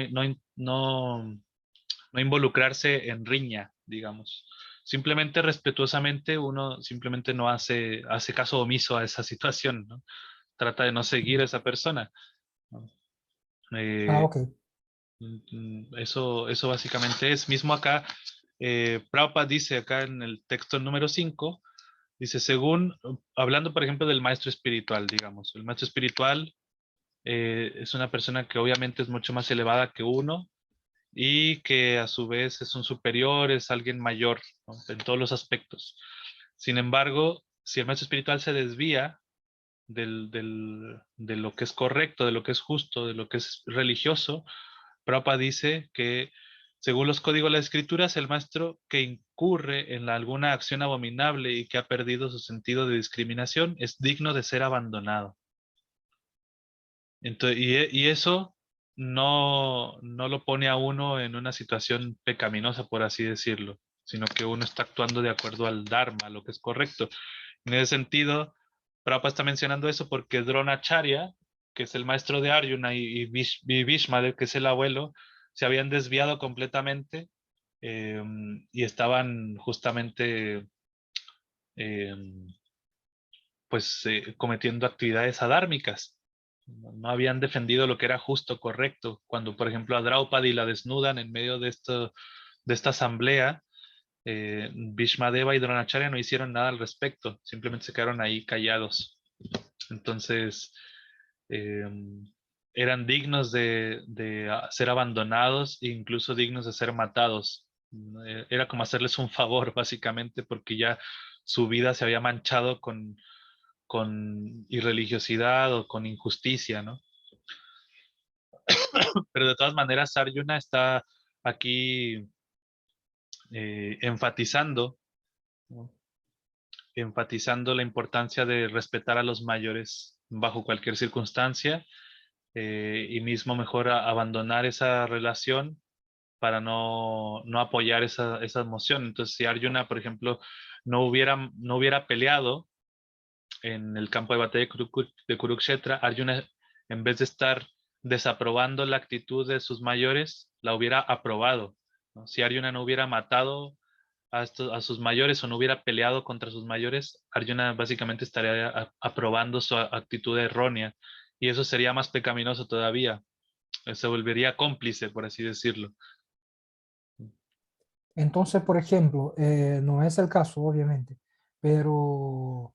involucrarse en riña, digamos. Simplemente respetuosamente uno simplemente no hace caso omiso a esa situación, ¿no? Trata de no seguir a esa persona, ¿no? Ah, Eh, ok. eso básicamente es. Mismo acá, Prabhupada dice acá en el texto número 5, dice, hablando por ejemplo del maestro espiritual, digamos, el maestro espiritual es una persona que obviamente es mucho más elevada que uno, y que a su vez es un superior, es alguien mayor, ¿no? En todos los aspectos. Sin embargo, si el maestro espiritual se desvía de lo que es correcto, de lo que es justo, de lo que es religioso, Prabhupada dice que según los códigos de las escrituras, el maestro que incurre en alguna acción abominable y que ha perdido su sentido de discriminación es digno de ser abandonado. Entonces, y eso no lo pone a uno en una situación pecaminosa, por así decirlo, sino que uno está actuando de acuerdo al Dharma, lo que es correcto. En ese sentido, Prabhupada está mencionando eso porque Dronacharya, que es el maestro de Arjuna, y Bhishmadev, que es el abuelo, se habían desviado completamente y estaban justamente pues cometiendo actividades adármicas. No habían defendido lo que era justo, correcto. Cuando, por ejemplo, a Draupadi la desnudan en medio de esta asamblea, Bhishma Deva y Dronacharya no hicieron nada al respecto, simplemente se quedaron ahí callados. Entonces, eh, eran dignos de ser abandonados e incluso dignos de ser matados. Era como hacerles un favor, básicamente, porque ya su vida se había manchado con irreligiosidad o con injusticia, ¿no? Pero de todas maneras, Arjuna está aquí enfatizando, ¿no? Enfatizando la importancia de respetar a los mayores bajo cualquier circunstancia, y mismo mejor abandonar esa relación para no apoyar esa emoción. Entonces, si Arjuna, por ejemplo, no hubiera peleado en el campo de batalla de Kurukshetra, Arjuna, en vez de estar desaprobando la actitud de sus mayores, la hubiera aprobado, ¿no? Si Arjuna no hubiera matado a sus mayores o no hubiera peleado contra sus mayores, Arjuna básicamente estaría aprobando su actitud errónea, y eso sería más pecaminoso todavía. Se volvería cómplice, por así decirlo. Entonces, por ejemplo, no es el caso, obviamente, pero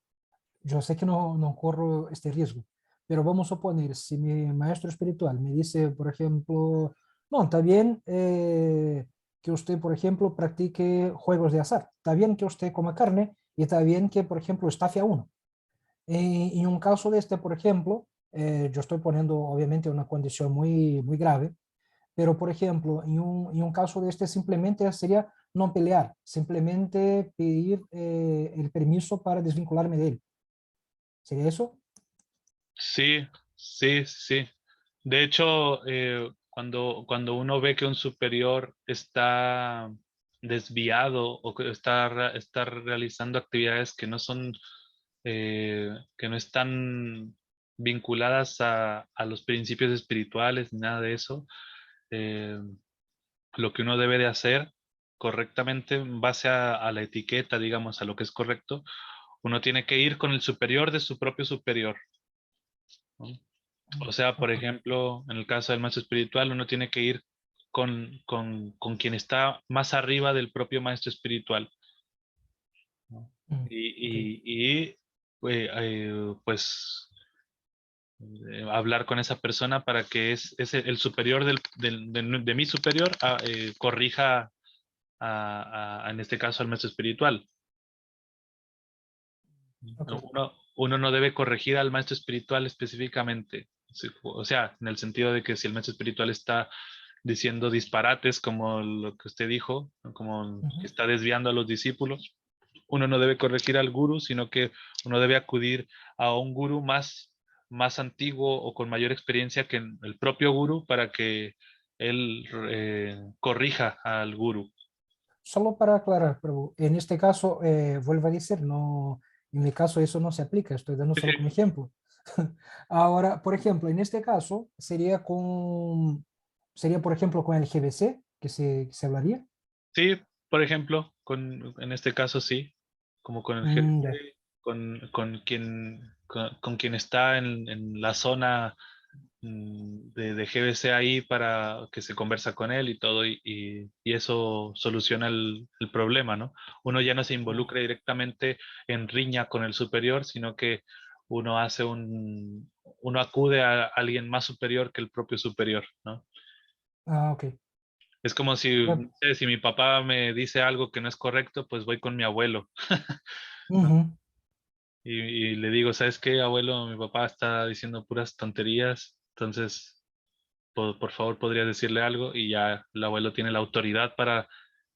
yo sé que no corro este riesgo, pero vamos a suponer, si mi maestro espiritual me dice, por ejemplo, no, está bien que usted, por ejemplo, practique juegos de azar, está bien que usted coma carne y está bien que, por ejemplo, estafe a uno. En un caso de este, por ejemplo, yo estoy poniendo obviamente una condición muy grave, pero por ejemplo, en un caso de este simplemente sería no pelear, simplemente pedir el permiso para desvincularme de él. ¿Sería eso? Sí, sí, sí. De hecho, cuando uno ve que un superior está desviado o que está realizando actividades que no son, que no están vinculadas a los principios espirituales ni nada de eso, eh, lo que uno debe de hacer correctamente en base a la etiqueta, digamos, a lo que es correcto, uno tiene que ir con el superior de su propio superior, ¿no? O sea, por Ok. ejemplo, en el caso del maestro espiritual, uno tiene que ir con quien está más arriba del propio maestro espiritual, ¿no? Mm, ok. Pues hablar con esa persona para que es el superior de mi superior corrija en este caso al maestro espiritual. Ok. Uno no debe corregir al maestro espiritual específicamente. Sí, o sea, en el sentido de que si el maestro espiritual está diciendo disparates como lo que usted dijo, ¿no? Como que Ujú. está desviando a los discípulos, uno no debe corregir al gurú, sino que uno debe acudir a un gurú más antiguo o con mayor experiencia que el propio gurú para que él corrija al gurú. Solo para aclarar, pero en este caso, vuelvo a decir, no, en mi caso eso no se aplica, estoy dando Sí, solo como ejemplo. Ahora, por ejemplo, en este caso sería por ejemplo con el GBC que se hablaría. sí, por ejemplo, en este caso sí, como con el Mm, GBC, ya. con quien está en la zona de GBC ahí para que se conversa con él y todo, y eso soluciona el problema, ¿no? Uno ya no se Ah, involucra directamente en riña con el superior, sino que uno uno acude a alguien más superior que el propio superior, ¿no? ok. Es como si, Ya. no sé, si mi papá me dice algo que no es correcto, pues voy con mi abuelo, ¿no? Ujú, Y le digo, ¿sabes qué, abuelo? Mi papá está diciendo puras tonterías, entonces, por favor, podría decirle algo, y ya el abuelo tiene la autoridad para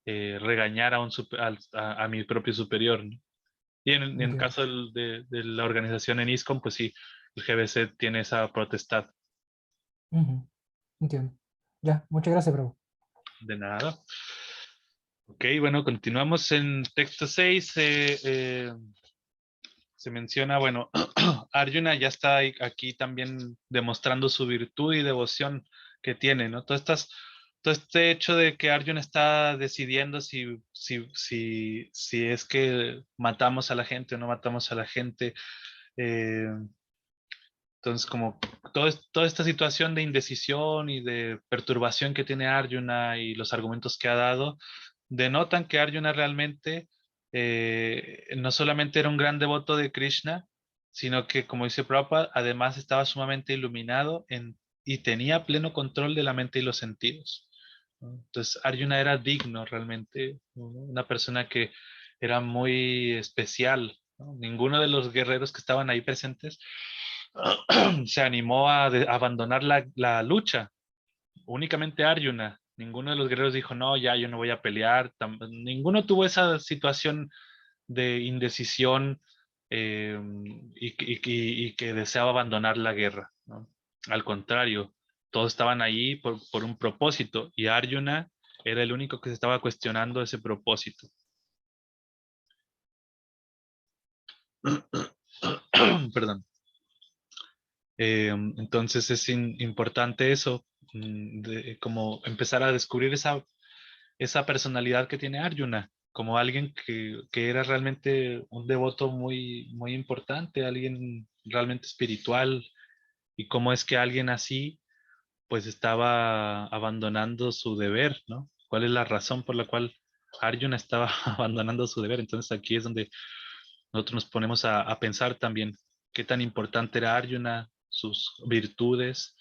regañar a mi propio superior, ¿no? Y en entiendo. caso de la organización en ISCOM, pues sí, el GBC tiene esa potestad. Ujú, entiendo. Ya, muchas gracias, bro. De nada. Ok, bueno, continuamos en texto 6. Se menciona, bueno, Arjuna ya está aquí también demostrando su virtud y devoción que tiene, ¿no? Todas estas todo este hecho de que Arjuna está decidiendo si es que matamos a la gente o no matamos a la gente. eh, entonces, como toda esta situación de indecisión y de perturbación que tiene Arjuna y los argumentos que ha dado, denotan que Arjuna realmente no solamente era un gran devoto de Krishna, sino que, como dice Prabhupada, además estaba sumamente iluminado y tenía pleno control de la mente y los sentidos, ¿no? Entonces, Arjuna era digno realmente, ¿no? Una persona que era muy especial, ¿no? Ninguno de los guerreros que estaban ahí presentes se animó a abandonar la lucha. Únicamente Arjuna. Ninguno de los guerreros dijo, no, ya yo no voy a pelear. Ninguno tuvo esa situación de indecisión y que deseaba abandonar la guerra, ¿no? Al contrario, todos estaban ahí por un propósito y Arjuna era el único que se estaba cuestionando ese propósito. Perdón. Entonces es importante eso, como empezar a descubrir esa personalidad que tiene Arjuna, como alguien que era realmente un devoto muy, muy importante, alguien realmente espiritual, y cómo es que alguien así pues estaba abandonando su deber, ¿no? ¿Cuál es la razón por la cual Arjuna estaba abandonando su deber? Entonces aquí es donde nosotros nos ponemos a pensar también qué tan importante era Arjuna, sus virtudes,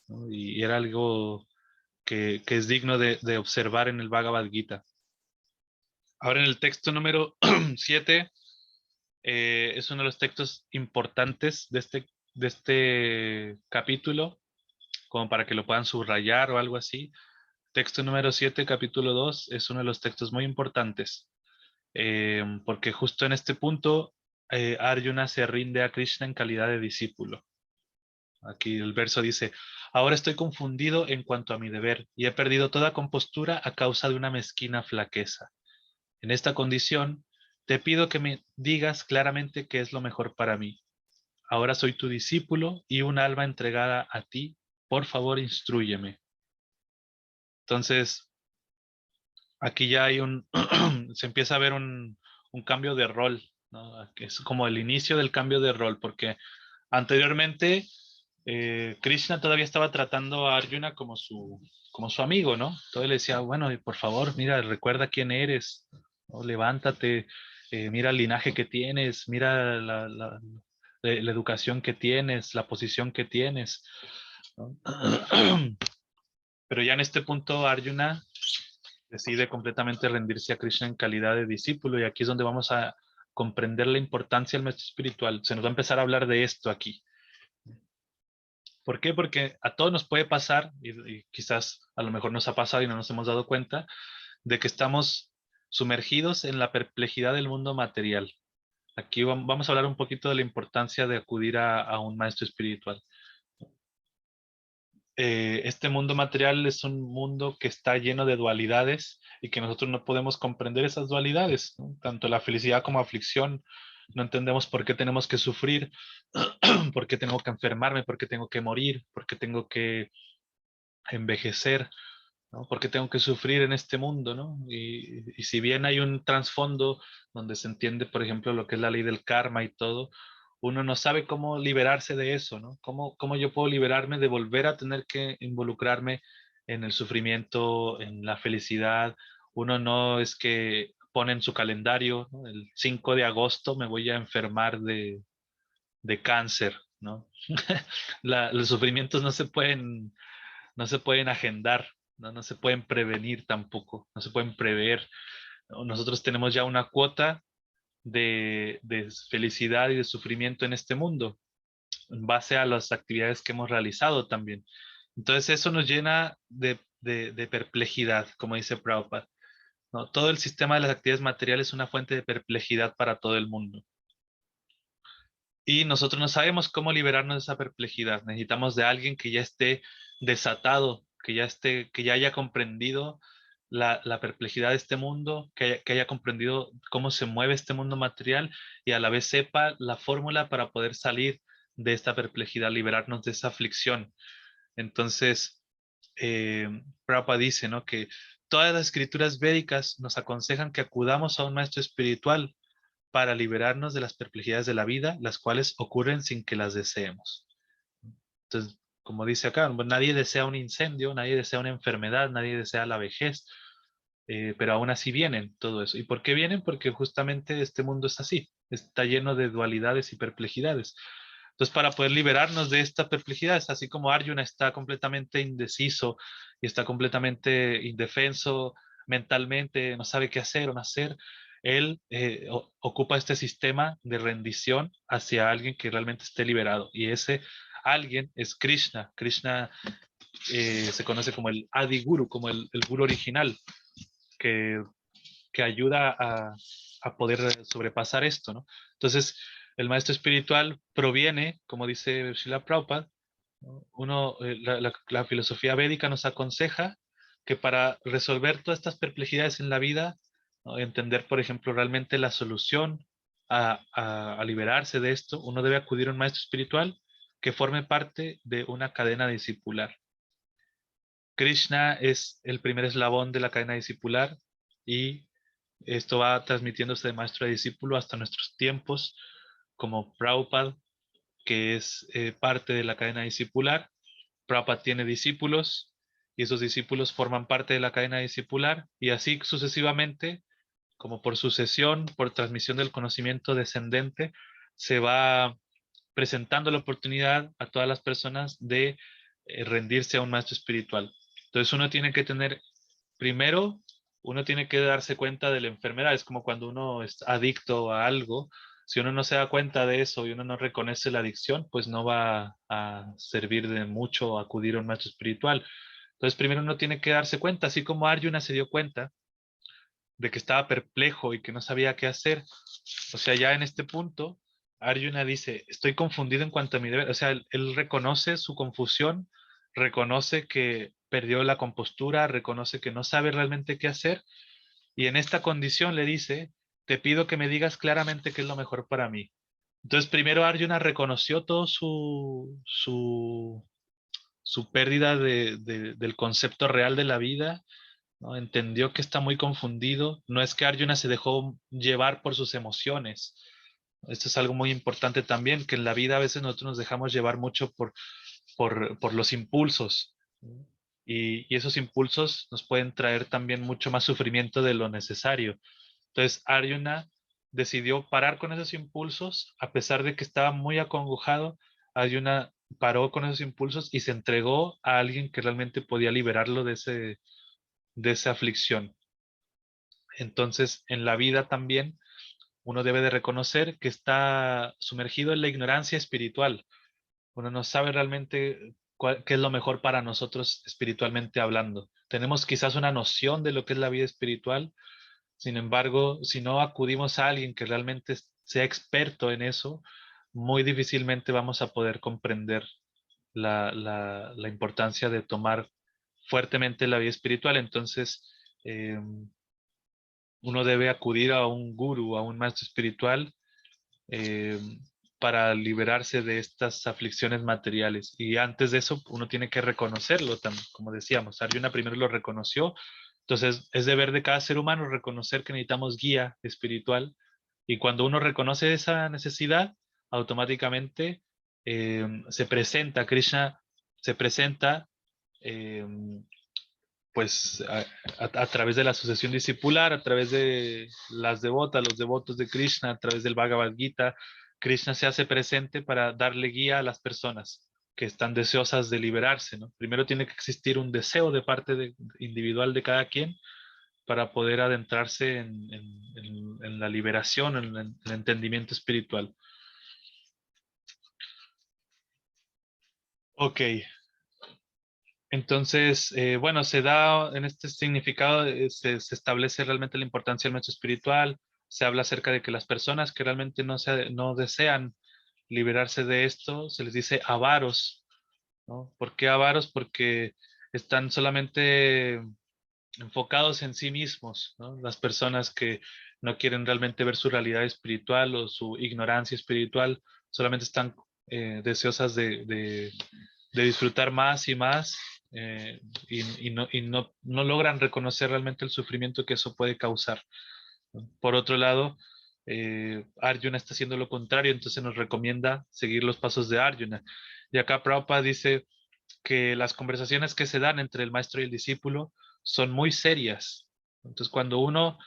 ¿no? Y era algo que es digno de observar en el Bhagavad Gita. Ahora en el texto número 7 es uno de los textos importantes de este capítulo, como para que lo puedan subrayar o algo así. Texto número 7, capítulo 2, es uno de los textos muy importantes, porque justo en este punto Arjuna se rinde a Krishna en calidad de discípulo. Aquí el verso dice, ahora estoy confundido en cuanto a mi deber y he perdido toda compostura a causa de una mezquina flaqueza. En esta condición, te pido que me digas claramente qué es lo mejor para mí. Ahora soy tu discípulo y un alma entregada a ti. Por favor, instrúyeme. Entonces, aquí ya hay se empieza a ver un cambio de rol, ¿no? Es como el inicio del cambio de rol, porque anteriormente Krishna todavía estaba tratando a Arjuna como su amigo, ¿no? Entonces le decía, bueno, y por favor, mira, recuerda quién eres, ¿no? Levántate, mira el linaje que tienes, mira la educación que tienes, la posición que tienes, ¿no? Pero ya en este punto Arjuna decide completamente rendirse a Krishna en calidad de discípulo y aquí es donde vamos a comprender la importancia del maestro espiritual. Se nos va a empezar a hablar de esto aquí. ¿Por qué? Porque a todos nos puede pasar, y quizás a lo mejor nos ha pasado y no nos hemos dado cuenta, de que estamos sumergidos en la perplejidad del mundo material. Aquí vamos a hablar un poquito de la importancia de acudir a un maestro espiritual. Este mundo material es un mundo que está lleno de dualidades y que nosotros no podemos comprender esas dualidades, ¿no? Tanto la felicidad como aflicción. No entendemos por qué tenemos que sufrir, por qué tengo que enfermarme, por qué tengo que morir, por qué tengo que envejecer, ¿no? ¿Por qué tengo que sufrir en este mundo, ¿no? Y si bien hay un trasfondo donde se entiende, por ejemplo, lo que es la ley del karma y todo, uno no sabe cómo liberarse de eso, ¿no? ¿Cómo yo puedo liberarme de volver a tener que involucrarme en el sufrimiento, en la felicidad? Uno no es que pone en su calendario, ¿no? El 5 de agosto me voy a enfermar de cáncer, ¿no? Los sufrimientos no se pueden agendar, ¿no? No se pueden prevenir tampoco, no se pueden prever. ¿No? Nosotros tenemos ya una cuota de felicidad y de sufrimiento en este mundo, en base a las actividades que hemos realizado también. Entonces eso nos llena de perplejidad, como dice Prabhupada, ¿no? Todo el sistema de las actividades materiales es una fuente de perplejidad para todo el mundo. Y nosotros no sabemos cómo liberarnos de esa perplejidad. Necesitamos de alguien que ya esté desatado, que ya haya comprendido la perplejidad de este mundo, que haya comprendido cómo se mueve este mundo material y a la vez sepa la fórmula para poder salir de esta perplejidad, liberarnos de esa aflicción. Entonces, Prabhupada dice, ¿no?, que todas las escrituras védicas nos aconsejan que acudamos a un maestro espiritual para liberarnos de las perplejidades de la vida, las cuales ocurren sin que las deseemos. Entonces, como dice acá, nadie desea un incendio, nadie desea una enfermedad, nadie desea la vejez, pero aún así vienen todo eso. ¿Y por qué vienen? Porque justamente este mundo es así, está lleno de dualidades y perplejidades. Entonces, para poder liberarnos de esta perplejidad, así como Arjuna está completamente indeciso y está completamente indefenso mentalmente, no sabe qué hacer o no hacer, él ocupa este sistema de rendición hacia alguien que realmente esté liberado. Y ese alguien es Krishna. Krishna se conoce como el Adi Guru, como el guru original, que, que ayuda a poder sobrepasar esto, ¿no? Entonces, el maestro espiritual proviene, como dice Srila Prabhupada, ¿no? La filosofía védica nos aconseja que para resolver todas estas perplejidades en la vida, ¿no?, entender, por ejemplo, realmente la solución a liberarse de esto, uno debe acudir a un maestro espiritual que forme parte de una cadena discipular. Krishna es el primer eslabón de la cadena discipular y esto va transmitiéndose de maestro a discípulo hasta nuestros tiempos, como Prabhupada, que es parte de la cadena discipular. Prabhupada tiene discípulos y esos discípulos forman parte de la cadena discipular y así sucesivamente, como por sucesión, por transmisión del conocimiento descendente, se va presentando la oportunidad a todas las personas de rendirse a un maestro espiritual. Entonces uno tiene que tener, primero, uno tiene que darse cuenta de la enfermedad. Es como cuando uno es adicto a algo. Si uno no se da cuenta de eso y uno no reconoce la adicción, pues no va a servir de mucho acudir a un maestro espiritual. Entonces primero uno tiene que darse cuenta, así como Arjuna se dio cuenta de que estaba perplejo y que no sabía qué hacer. O sea, ya en este punto, Arjuna dice, estoy confundido en cuanto a mi deber. O sea, él reconoce su confusión, reconoce que perdió la compostura, reconoce que no sabe realmente qué hacer. Y en esta condición le dice, te pido que me digas claramente qué es lo mejor para mí. Entonces, primero Arjuna reconoció todo su pérdida del concepto real de la vida, ¿no? Entendió que está muy confundido. No es que Arjuna se dejó llevar por sus emociones. Esto es algo muy importante también, que en la vida a veces nosotros nos dejamos llevar mucho por los impulsos, ¿no? Y esos impulsos nos pueden traer también mucho más sufrimiento de lo necesario. Entonces Arjuna decidió parar con esos impulsos, a pesar de que estaba muy acongojado. Arjuna paró con esos impulsos y se entregó a alguien que realmente podía liberarlo de esa aflicción. Entonces, en la vida también uno debe de reconocer que está sumergido en la ignorancia espiritual. Uno no sabe realmente qué es lo mejor para nosotros espiritualmente hablando. Tenemos quizás una noción de lo que es la vida espiritual. Sin embargo, si no acudimos a alguien que realmente sea experto en eso, muy difícilmente vamos a poder comprender la importancia de tomar fuertemente la vida espiritual. Entonces, eh, uno debe acudir a un guru, a un maestro espiritual, eh, para liberarse de estas aflicciones materiales. Y antes de eso, uno tiene que reconocerlo, como decíamos. Arjuna primero lo reconoció. Entonces, es deber de cada ser humano reconocer que necesitamos guía espiritual. Y cuando uno reconoce esa necesidad, automáticamente se presenta, Krishna se presenta, eh, pues a través de la asociación discipular, a través de las devotas, los devotos de Krishna, a través del Bhagavad Gita, Krishna se hace presente para darle guía a las personas que están deseosas de liberarse, ¿no? Primero tiene que existir un deseo de parte individual de cada quien para poder adentrarse en la liberación, en el entendimiento espiritual. Ok, entonces, bueno, se da en este significado, se establece realmente la importancia del maestro espiritual, se habla acerca de que las personas que realmente no desean liberarse de esto, se les dice avaros, ¿no? ¿Por qué avaros? Porque están solamente enfocados en sí mismos, ¿no? Las personas que no quieren realmente ver su realidad espiritual o su ignorancia espiritual, solamente están deseosas de disfrutar más y más no logran reconocer realmente el sufrimiento que eso puede causar. Por otro lado, Arjuna está haciendo lo contrario, entonces nos recomienda seguir los pasos de Arjuna. Y acá Prabhupada dice que las conversaciones que se dan entre el maestro y el discípulo son muy serias. Entonces, cuando uno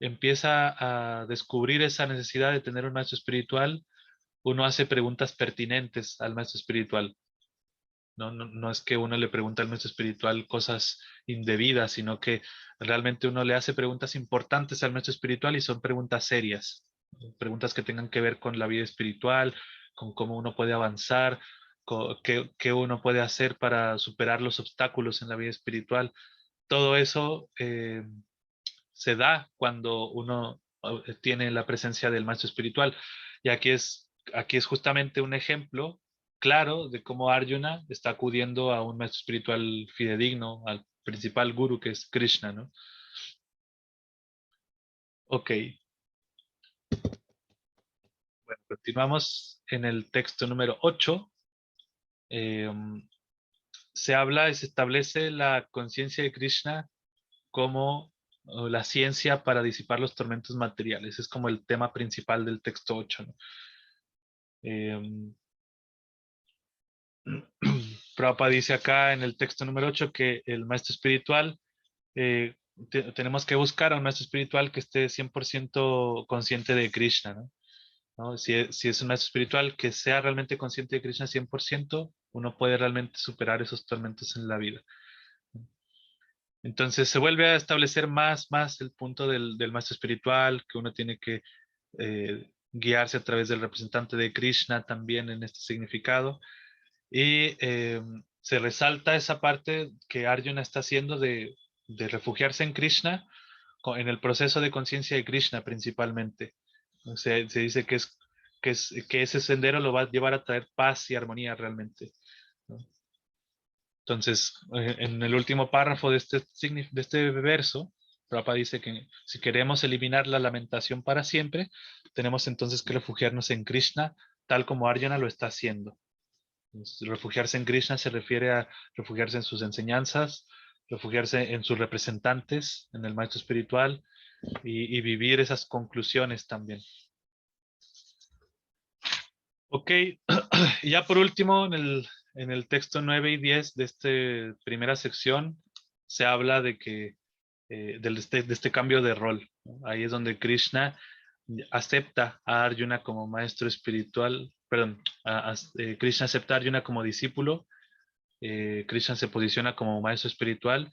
empieza a descubrir esa necesidad de tener un maestro espiritual, uno hace preguntas pertinentes al maestro espiritual. No es que uno le pregunte al maestro espiritual cosas indebidas, sino que realmente uno le hace preguntas importantes al maestro espiritual y son preguntas serias, preguntas que tengan que ver con la vida espiritual, con cómo uno puede avanzar, qué uno puede hacer para superar los obstáculos en la vida espiritual. Todo eso se da cuando uno tiene la presencia del maestro espiritual. Y aquí es justamente un ejemplo claro de cómo Arjuna está acudiendo a un maestro espiritual fidedigno, al principal guru que es Krishna, ¿no? Ok, bueno, continuamos en el texto número 8. Eh, se habla y se establece la conciencia de Krishna como la ciencia para disipar los tormentos materiales. Es como el tema principal del texto 8, ¿no? Prabhupada dice acá en el texto número 8 que el maestro espiritual, tenemos que buscar a un maestro espiritual que esté 100% consciente de Krishna, ¿no? ¿No? Si es un maestro espiritual que sea realmente consciente de Krishna 100%, uno puede realmente superar esos tormentos en la vida. Entonces se vuelve a establecer más el punto del maestro espiritual, que uno tiene que guiarse a través del representante de Krishna también en este significado. Y se resalta esa parte que Arjuna está haciendo de refugiarse en Krishna, en el proceso de conciencia de Krishna principalmente. Se dice que ese sendero lo va a llevar a traer paz y armonía realmente, ¿no? Entonces, en el último párrafo de este verso, Prabhupada dice que si queremos eliminar la lamentación para siempre, tenemos entonces que refugiarnos en Krishna, tal como Arjuna lo está haciendo. Refugiarse en Krishna se refiere a refugiarse en sus enseñanzas, refugiarse en sus representantes, en el maestro espiritual y vivir esas conclusiones también. Ok, y ya por último, en el texto 9 y 10 de esta primera sección, se habla de que de este cambio de rol, ¿no? Ahí es donde Krishna acepta a Arjuna como maestro espiritual, perdón, Krishna acepta a Arjuna como discípulo, Krishna se posiciona como maestro espiritual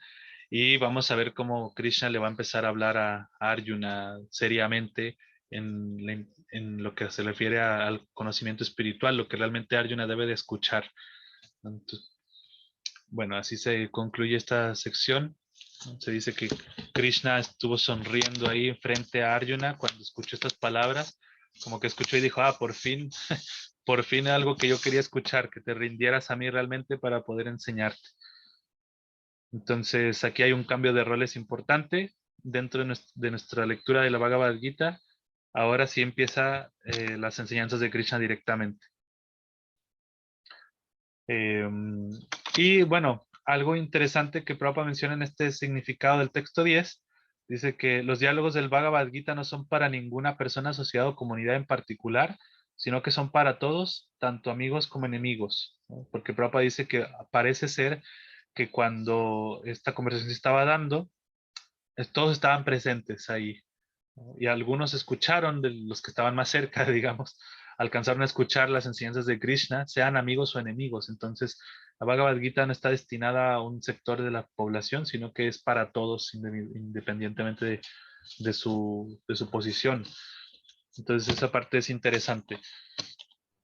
y vamos a ver cómo Krishna le va a empezar a hablar a Arjuna seriamente en lo que se refiere al conocimiento espiritual, lo que realmente Arjuna debe de escuchar. Entonces, bueno, así se concluye esta sección. Se dice que Krishna estuvo sonriendo ahí frente a Arjuna cuando escuchó estas palabras, como que escuchó y dijo, por fin algo que yo quería escuchar, que te rindieras a mí realmente para poder enseñarte. Entonces aquí hay un cambio de roles importante dentro de nuestra lectura de la Bhagavad Gita. Ahora sí empieza las enseñanzas de Krishna directamente. Y bueno, algo interesante que Prabhupada menciona en este significado del texto 10, dice que los diálogos del Bhagavad Gita no son para ninguna persona asociada o comunidad en particular, sino que son para todos, tanto amigos como enemigos, ¿no? Porque Prabhupada dice que parece ser que cuando esta conversación se estaba dando, todos estaban presentes ahí, ¿no? Y algunos escucharon, de los que estaban más cerca, digamos, alcanzaron a escuchar las enseñanzas de Krishna, sean amigos o enemigos. Entonces, la Bhagavad Gita no está destinada a un sector de la población, sino que es para todos, independientemente de su posición. Entonces, esa parte es interesante.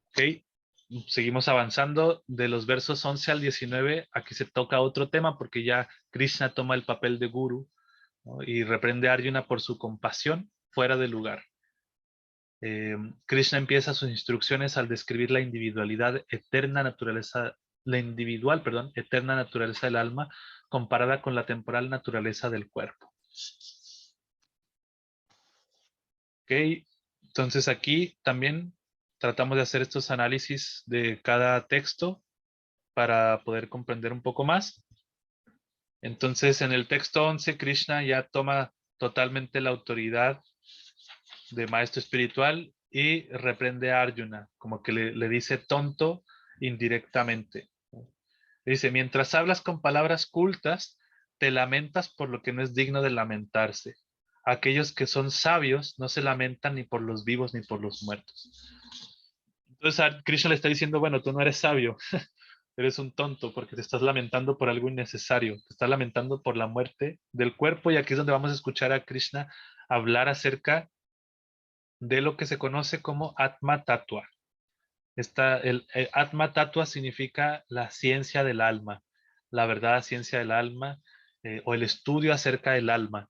Ok, seguimos avanzando. De los versos 11 al 19, aquí se toca otro tema porque ya Krishna toma el papel de guru, ¿no? Y reprende a Arjuna por su compasión fuera de lugar. Krishna empieza sus instrucciones al describir la individualidad eterna naturaleza, la individual, perdón, eterna naturaleza del alma comparada con la temporal naturaleza del cuerpo. Ok, entonces aquí también tratamos de hacer estos análisis de cada texto para poder comprender un poco más. Entonces, en el texto 11, Krishna ya toma totalmente la autoridad de maestro espiritual y reprende a Arjuna, como que le dice tonto indirectamente. Dice, mientras hablas con palabras cultas, te lamentas por lo que no es digno de lamentarse. Aquellos que son sabios no se lamentan ni por los vivos ni por los muertos. Entonces a Krishna le está diciendo, bueno, tú no eres sabio, eres un tonto porque te estás lamentando por algo innecesario, te estás lamentando por la muerte del cuerpo y aquí es donde vamos a escuchar a Krishna hablar acerca de lo que se conoce como Atma Tattva. El Atma Tattva significa la ciencia del alma, la verdadera ciencia del alma o el estudio acerca del alma.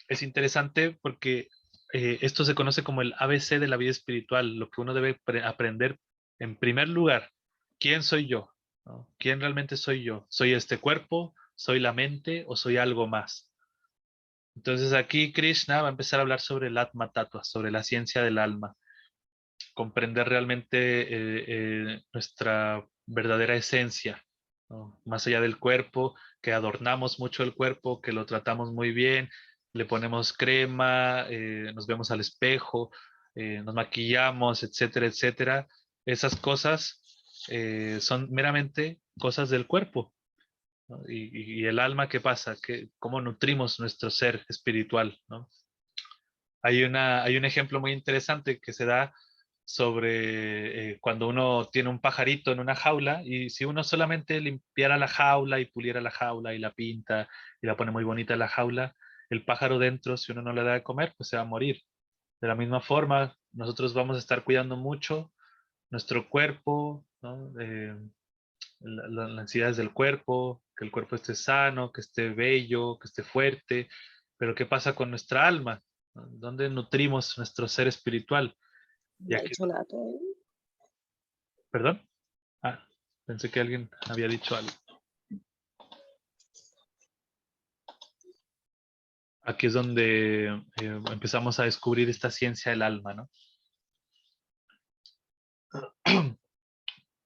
Es interesante porque esto se conoce como el ABC de la vida espiritual, lo que uno debe aprender en primer lugar. ¿Quién soy yo? ¿No? ¿Quién realmente soy yo? ¿Soy este cuerpo? ¿Soy la mente o soy algo más? Entonces aquí Krishna va a empezar a hablar sobre el Atma Tattva, sobre la ciencia del alma, comprender realmente nuestra verdadera esencia, ¿no? Más allá del cuerpo, que adornamos mucho el cuerpo, que lo tratamos muy bien, le ponemos crema, nos vemos al espejo, nos maquillamos, etcétera, etcétera. Esas cosas son meramente cosas del cuerpo, ¿no? Y el alma, ¿qué pasa? ¿Cómo nutrimos nuestro ser espiritual, ¿no? Hay un ejemplo muy interesante que se da sobre cuando uno tiene un pajarito en una jaula y si uno solamente limpiara la jaula y puliera la jaula y la pinta y la pone muy bonita la jaula, el pájaro dentro, si uno no le da de comer, pues se va a morir. De la misma forma, nosotros vamos a estar cuidando mucho nuestro cuerpo, ¿no? Las necesidades del cuerpo, que el cuerpo esté sano, que esté bello, que esté fuerte, pero ¿qué pasa con nuestra alma? ¿No? ¿Dónde nutrimos nuestro ser espiritual? Y Ma aquí, hai suonato? perdón, ah, pensé que alguien había dicho algo. Aquí es donde empezamos a descubrir esta ciencia del alma, ¿no?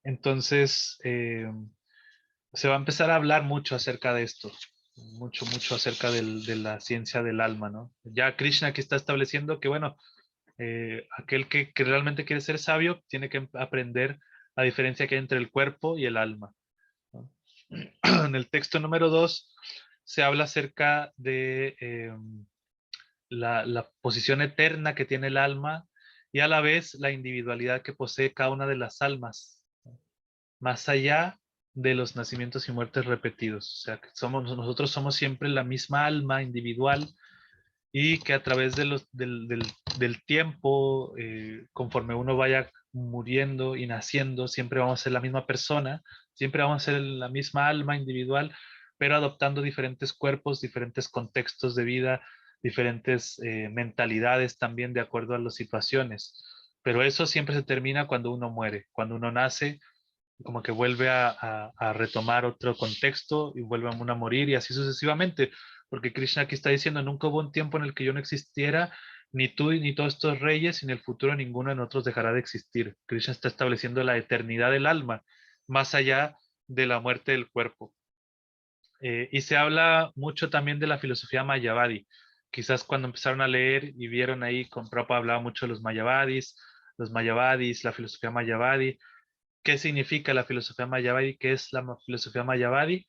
Entonces, se va a empezar a hablar mucho acerca de esto, mucho, mucho acerca de la ciencia del alma, ¿no? Ya Krishna aquí está estableciendo que, bueno, aquel que realmente quiere ser sabio tiene que aprender la diferencia que hay entre el cuerpo y el alma, ¿no? En el texto número 2 se habla acerca de la posición eterna que tiene el alma y a la vez la individualidad que posee cada una de las almas, más allá de los nacimientos y muertes repetidos. O sea, que nosotros somos siempre la misma alma individual y que a través del tiempo, conforme uno vaya muriendo y naciendo, siempre vamos a ser la misma persona, siempre vamos a ser la misma alma individual, pero adoptando diferentes cuerpos, diferentes contextos de vida, diferentes mentalidades también de acuerdo a las situaciones. Pero eso siempre se termina cuando uno muere, cuando uno nace, como que vuelve a retomar otro contexto y vuelve a uno a morir y así sucesivamente, porque Krishna aquí está diciendo, nunca hubo un tiempo en el que yo no existiera, ni tú ni todos estos reyes, y en el futuro ninguno de nosotros dejará de existir. Krishna está estableciendo la eternidad del alma, más allá de la muerte del cuerpo. Y se habla mucho también de la filosofía Mayavadi. Quizás cuando empezaron a leer y vieron ahí, con Prabhupada hablaba mucho de los Mayavadis, la filosofía Mayavadi. ¿Qué significa la filosofía Mayavadi? ¿Qué es la filosofía Mayavadi?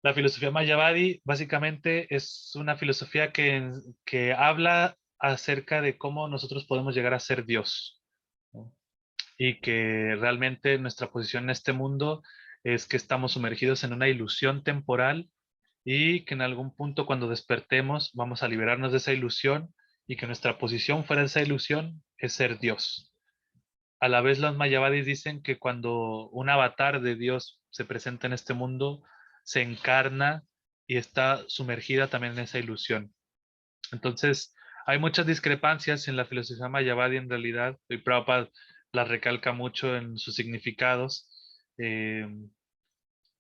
La filosofía Mayavadi básicamente es una filosofía que habla acerca de cómo nosotros podemos llegar a ser Dios, ¿no? Y que realmente nuestra posición en este mundo es que estamos sumergidos en una ilusión temporal y que en algún punto cuando despertemos vamos a liberarnos de esa ilusión y que nuestra posición fuera de esa ilusión es ser Dios. A la vez los mayavadis dicen que cuando un avatar de Dios se presenta en este mundo, se encarna y está sumergida también en esa ilusión. Entonces, hay muchas discrepancias en la filosofía mayavadi en realidad, y Prabhupada la recalca mucho en sus significados,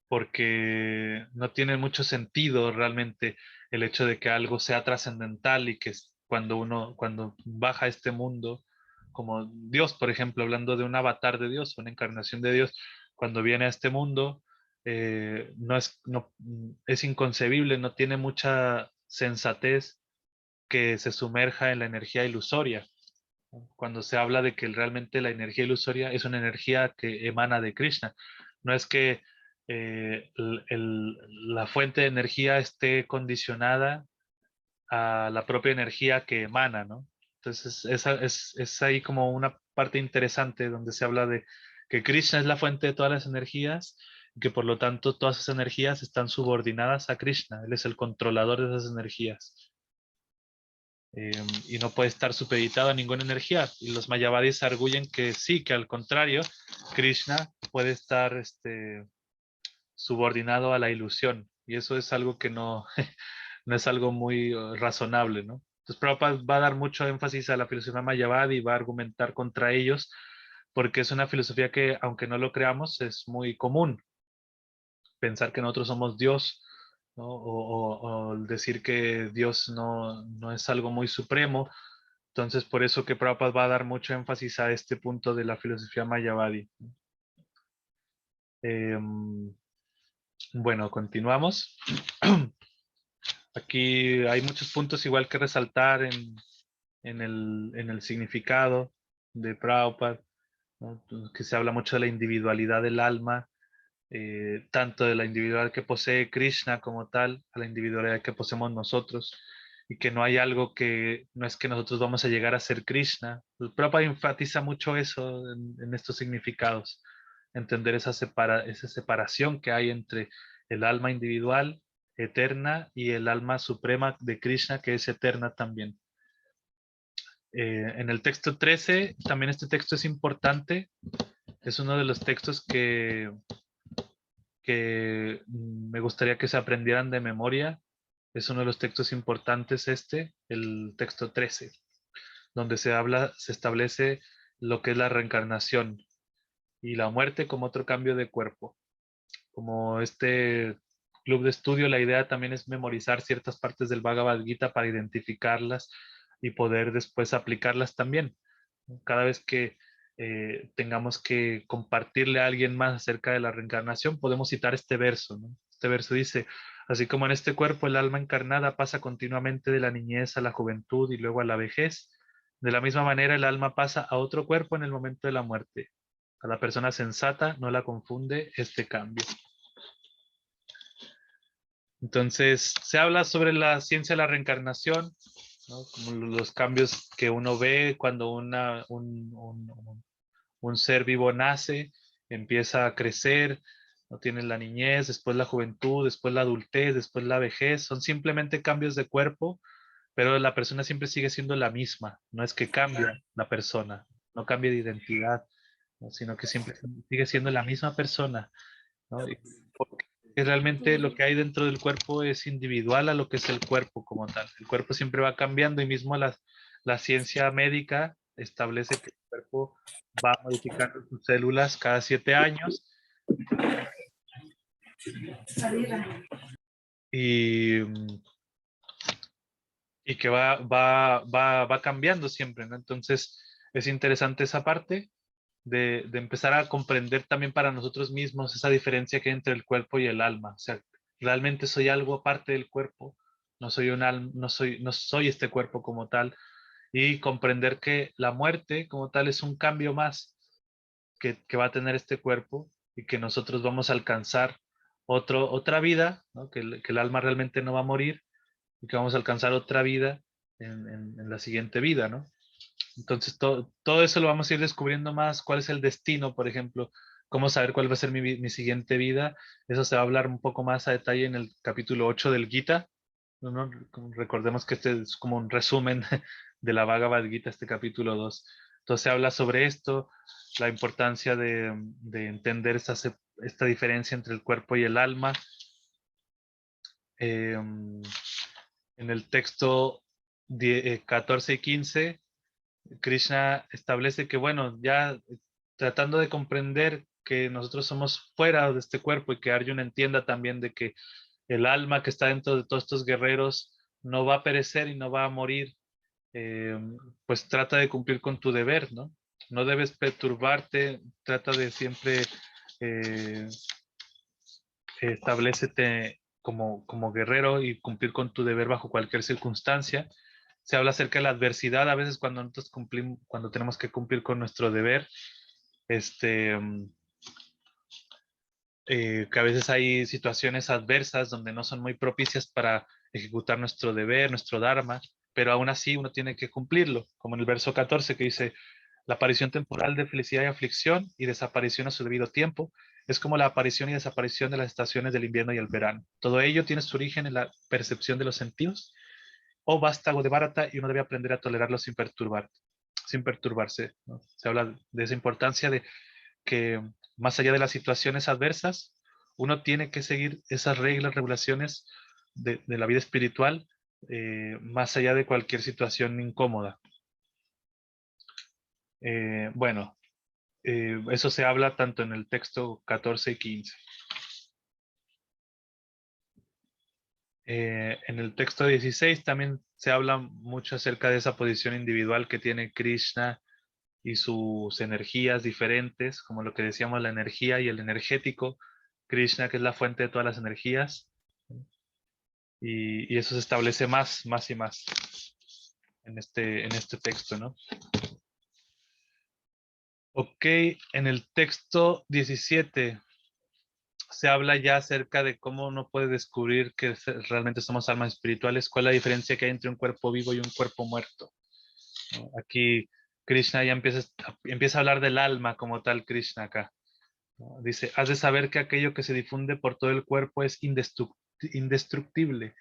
porque no tiene mucho sentido realmente el hecho de que algo sea trascendental y que cuando baja a este mundo, como Dios, por ejemplo, hablando de un avatar de Dios, una encarnación de Dios, cuando viene a este mundo, es inconcebible, no tiene mucha sensatez que se sumerja en la energía ilusoria. Cuando se habla de que realmente la energía ilusoria es una energía que emana de Krishna. No es que la fuente de energía esté condicionada a la propia energía que emana, ¿no? Entonces, es ahí como una parte interesante donde se habla de que Krishna es la fuente de todas las energías y que por lo tanto todas esas energías están subordinadas a Krishna. Él es el controlador de esas energías. Y no puede estar supeditado a ninguna energía. Y los mayavadis arguyen que sí, que al contrario, Krishna puede estar subordinado a la ilusión. Y eso es algo que no, no es algo muy razonable, ¿no? Entonces Prabhupada va a dar mucho énfasis a la filosofía mayavadi y va a argumentar contra ellos porque es una filosofía que, aunque no lo creamos, es muy común. Pensar que nosotros somos Dios, ¿no? O decir que Dios no es algo muy supremo. Entonces, por eso que Prabhupada va a dar mucho énfasis a este punto de la filosofía mayavadi. Bueno, continuamos. Aquí hay muchos puntos igual que resaltar en el significado de Prabhupada, ¿no? Que se habla mucho de la individualidad del alma, tanto de la individualidad que posee Krishna como tal, a la individualidad que poseemos nosotros, y que no hay algo que, no es que nosotros vamos a llegar a ser Krishna. El Prabhupada enfatiza mucho eso en estos significados, entender esa separación que hay entre el alma individual, eterna, y el alma suprema de Krishna, que es eterna también. En el texto 13, también este texto es importante, es uno de los textos que me gustaría que se aprendieran de memoria. Es uno de los textos importantes el texto 13, donde se establece lo que es la reencarnación y la muerte como otro cambio de cuerpo. Como este club de estudio, la idea también es memorizar ciertas partes del Bhagavad Gita para identificarlas y poder después aplicarlas también. Cada vez que tengamos que compartirle a alguien más acerca de la reencarnación, podemos citar este verso, ¿no? Este verso dice, así como en este cuerpo el alma encarnada pasa continuamente de la niñez a la juventud y luego a la vejez, de la misma manera el alma pasa a otro cuerpo en el momento de la muerte. A la persona sensata no la confunde este cambio. Entonces, se habla sobre la ciencia de la reencarnación, ¿no? Como los cambios que uno ve cuando un ser vivo nace, empieza a crecer, no tiene la niñez, después la juventud, después la adultez, después la vejez, son simplemente cambios de cuerpo, pero la persona siempre sigue siendo la misma, no es que cambie la persona, no cambia de identidad, ¿no? Sino que siempre sigue siendo la misma persona, ¿no? Y porque realmente lo que hay dentro del cuerpo es individual a lo que es el cuerpo como tal. El cuerpo siempre va cambiando y mismo la ciencia médica establece que el cuerpo va modificando sus células cada 7 años y, y que va cambiando siempre, ¿no? Entonces es interesante esa parte de empezar a comprender también para nosotros mismos esa diferencia que hay entre el cuerpo y el alma. O sea, realmente soy algo aparte del cuerpo, no soy un alma, no soy este cuerpo como tal, y comprender que la muerte como tal es un cambio más que va a tener este cuerpo y que nosotros vamos a alcanzar otra vida, ¿no? Que el alma realmente no va a morir y que vamos a alcanzar otra vida en la siguiente vida, ¿no? Entonces, todo eso lo vamos a ir descubriendo más, cuál es el destino, por ejemplo, cómo saber cuál va a ser mi siguiente vida. Eso se va a hablar un poco más a detalle en el capítulo 8 del Gita, ¿no? Recordemos que este es como un resumen de la Bhagavad Gita, este capítulo 2. Entonces se habla sobre esto, la importancia de entender esta diferencia entre el cuerpo y el alma. En el texto 14 y 15 Krishna establece que, bueno, ya tratando de comprender que nosotros somos fuera de este cuerpo y que Arjuna entienda también de que el alma que está dentro de todos estos guerreros no va a perecer y no va a morir, pues trata de cumplir con tu deber, ¿no? No debes perturbarte, trata de siempre eh, establécete como guerrero y cumplir con tu deber bajo cualquier circunstancia. Se habla acerca de la adversidad, a veces cuando nosotros cuando tenemos que cumplir con nuestro deber, que a veces hay situaciones adversas donde no son muy propicias para ejecutar nuestro deber, nuestro dharma, pero aún así uno tiene que cumplirlo, como en el verso 14 que dice, la aparición temporal de felicidad y aflicción y desaparición a su debido tiempo es como la aparición y desaparición de las estaciones del invierno y el verano. Todo ello tiene su origen en la percepción de los sentidos o vástago de Bharata y uno debe aprender a tolerarlo sin perturbarse, ¿no? Se habla de esa importancia de que más allá de las situaciones adversas, uno tiene que seguir esas reglas, regulaciones de la vida espiritual, más allá de cualquier situación incómoda. Bueno, eso se habla tanto en el texto 14 y 15. En el texto 16 también se habla mucho acerca de esa posición individual que tiene Krishna y sus energías diferentes, como lo que decíamos, la energía y el energético. Krishna, que es la fuente de todas las energías, y eso se establece más y más en este texto, ¿no? Ok, en el texto 17 se habla ya acerca de cómo uno puede descubrir que realmente somos almas espirituales, cuál es la diferencia que hay entre un cuerpo vivo y un cuerpo muerto, ¿no? Aquí Krishna ya empieza a hablar del alma como tal, Krishna acá, ¿no? Dice, has de saber que aquello que se difunde por todo el cuerpo es indestructible.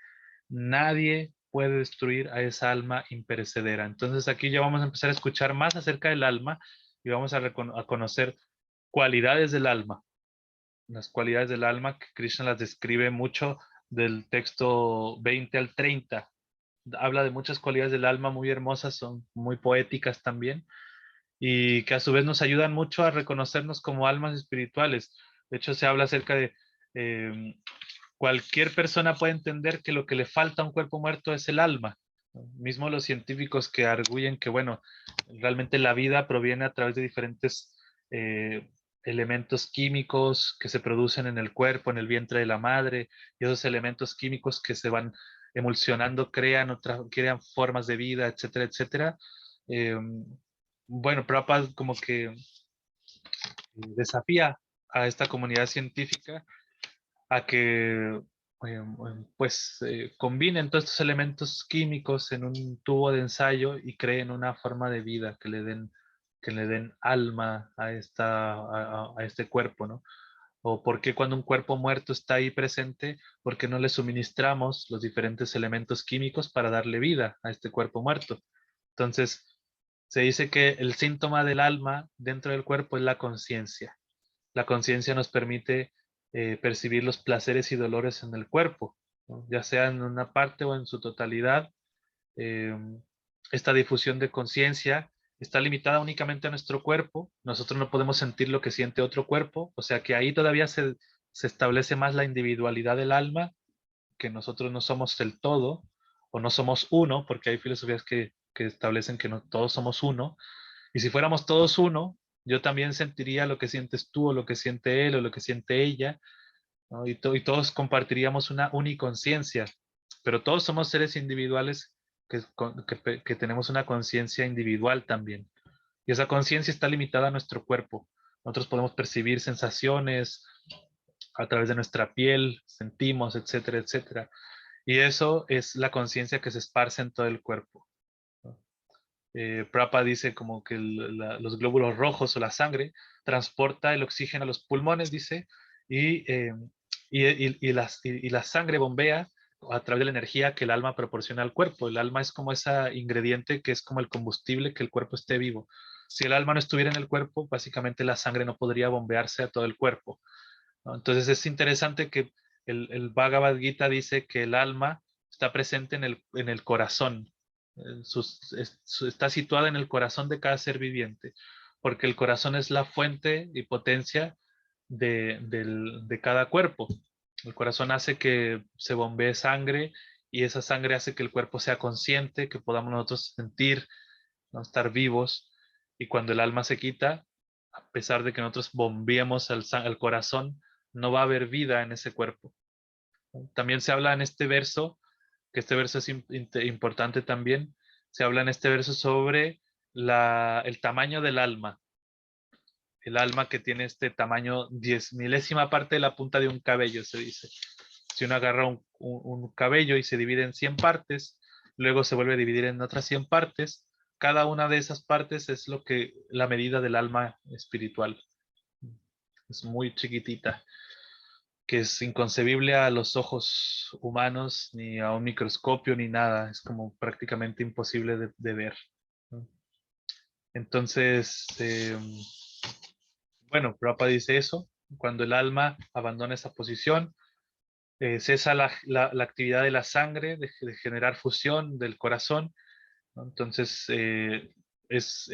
Nadie puede destruir a esa alma imperecedera. Entonces aquí ya vamos a empezar a escuchar más acerca del alma y vamos a conocer cualidades del alma. Las cualidades del alma que Krishna las describe mucho del texto 20 al 30. Habla de muchas cualidades del alma muy hermosas, son muy poéticas también y que a su vez nos ayudan mucho a reconocernos como almas espirituales. De hecho, se habla acerca de eh, cualquier persona puede entender que lo que le falta a un cuerpo muerto es el alma. Mismo los científicos que arguyen que, bueno, realmente la vida proviene a través de diferentes eh, elementos químicos que se producen en el cuerpo, en el vientre de la madre, y esos elementos químicos que se van emulsionando crean formas de vida, etcétera, etcétera. Eh, bueno, Prabhupada como que desafía a esta comunidad científica a que combinen todos estos elementos químicos en un tubo de ensayo y creen una forma de vida que le den alma a, a este cuerpo, ¿no? O por qué cuando un cuerpo muerto está ahí presente, ¿por qué no le suministramos los diferentes elementos químicos para darle vida a este cuerpo muerto? Entonces, se dice que el síntoma del alma dentro del cuerpo es la conciencia. La conciencia nos permite percibir los placeres y dolores en el cuerpo, ¿no? Ya sea en una parte o en su totalidad. Eh, esta difusión de conciencia está limitada únicamente a nuestro cuerpo. Nosotros no podemos sentir lo que siente otro cuerpo, o sea que ahí todavía se establece más la individualidad del alma, que nosotros no somos el todo o no somos uno, porque hay filosofías que establecen que no todos somos uno, y si fuéramos todos uno, yo también sentiría lo que sientes tú o lo que siente él o lo que siente ella, ¿no? Y todos compartiríamos una uniconciencia, pero todos somos seres individuales que tenemos una conciencia individual también. Y esa conciencia está limitada a nuestro cuerpo. Nosotros podemos percibir sensaciones a través de nuestra piel, sentimos, etcétera, etcétera. Y eso es la conciencia que se esparce en todo el cuerpo. Prabhupada dice como que los glóbulos rojos o la sangre transporta el oxígeno a los pulmones, dice, y, eh, y la sangre bombea a través de la energía que el alma proporciona al cuerpo. El alma es como ese ingrediente que es como el combustible que el cuerpo esté vivo. Si el alma no estuviera en el cuerpo, básicamente la sangre no podría bombearse a todo el cuerpo, ¿no? Entonces es interesante que el Bhagavad Gita dice que el alma está presente en el corazón, está situada en el corazón de cada ser viviente, porque el corazón es la fuente y potencia de cada cuerpo. El corazón hace que se bombee sangre y esa sangre hace que el cuerpo sea consciente, que podamos nosotros sentir, ¿no? Estar vivos. Y cuando el alma se quita, a pesar de que nosotros bombeemos al corazón, no va a haber vida en ese cuerpo. También se habla en este verso, que este verso es importante también, se habla en este verso sobre el tamaño del alma. El alma que tiene este tamaño 10 milésima parte de la punta de un cabello, se dice. Si uno agarra un cabello y se divide en 100 partes, luego se vuelve a dividir en otras 100 partes, cada una de esas partes es la medida del alma espiritual. Es muy chiquitita, que es inconcebible a los ojos humanos, ni a un microscopio, ni nada. Es como prácticamente imposible de ver, ¿no? Entonces, bueno, Prabhupada dice eso. Cuando el alma abandona esa posición, cesa la actividad de la sangre, de generar fusión del corazón, ¿no? Entonces, es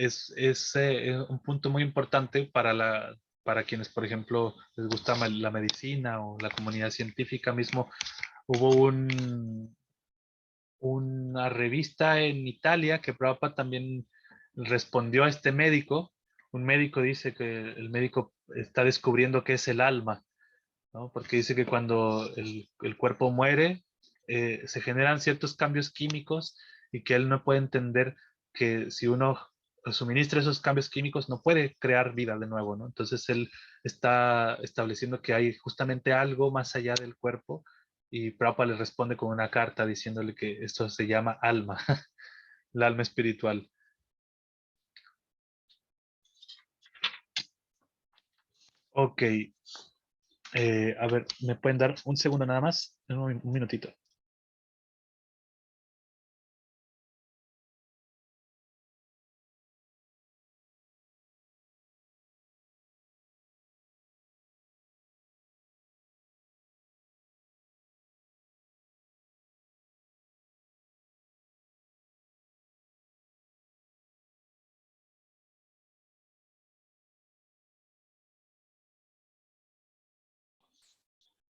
un punto muy importante para quienes, por ejemplo, les gusta la medicina o la comunidad científica mismo. Hubo una revista en Italia que Prabhupada también respondió a este médico. Un médico dice que el médico está descubriendo qué es el alma, ¿no? Porque dice que cuando el cuerpo muere, se generan ciertos cambios químicos y que él no puede entender que si uno suministra esos cambios químicos no puede crear vida de nuevo, ¿no? Entonces él está estableciendo que hay justamente algo más allá del cuerpo y Prabhupada le responde con una carta diciéndole que esto se llama alma, el alma espiritual. Ok, a ver, ¿me pueden dar un segundo nada más? Un minutito.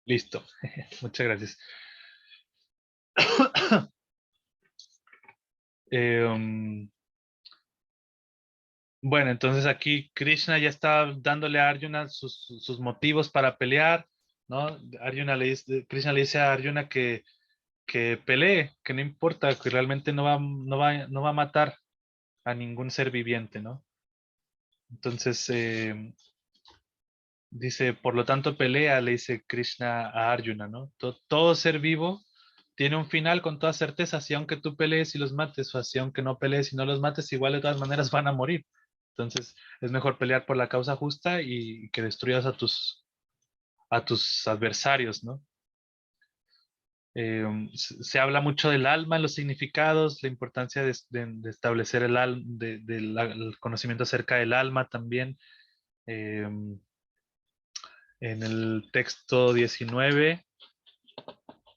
Listo. Muchas gracias. Um, bueno, entonces aquí Krishna ya está dándole a Arjuna sus motivos para pelear, ¿no? Krishna le dice a Arjuna que pelee, que no importa, que realmente no va a matar a ningún ser viviente, ¿no? Entonces dice, por lo tanto pelea, le dice Krishna a Arjuna, ¿no? Todo ser vivo tiene un final con toda certeza, si aunque tú pelees y los mates, o así aunque no pelees y no los mates, igual de todas maneras van a morir. Entonces es mejor pelear por la causa justa y que destruyas a tus adversarios, ¿no? Se habla mucho del alma en los significados, la importancia de establecer el conocimiento acerca del alma también. Eh, en el texto 19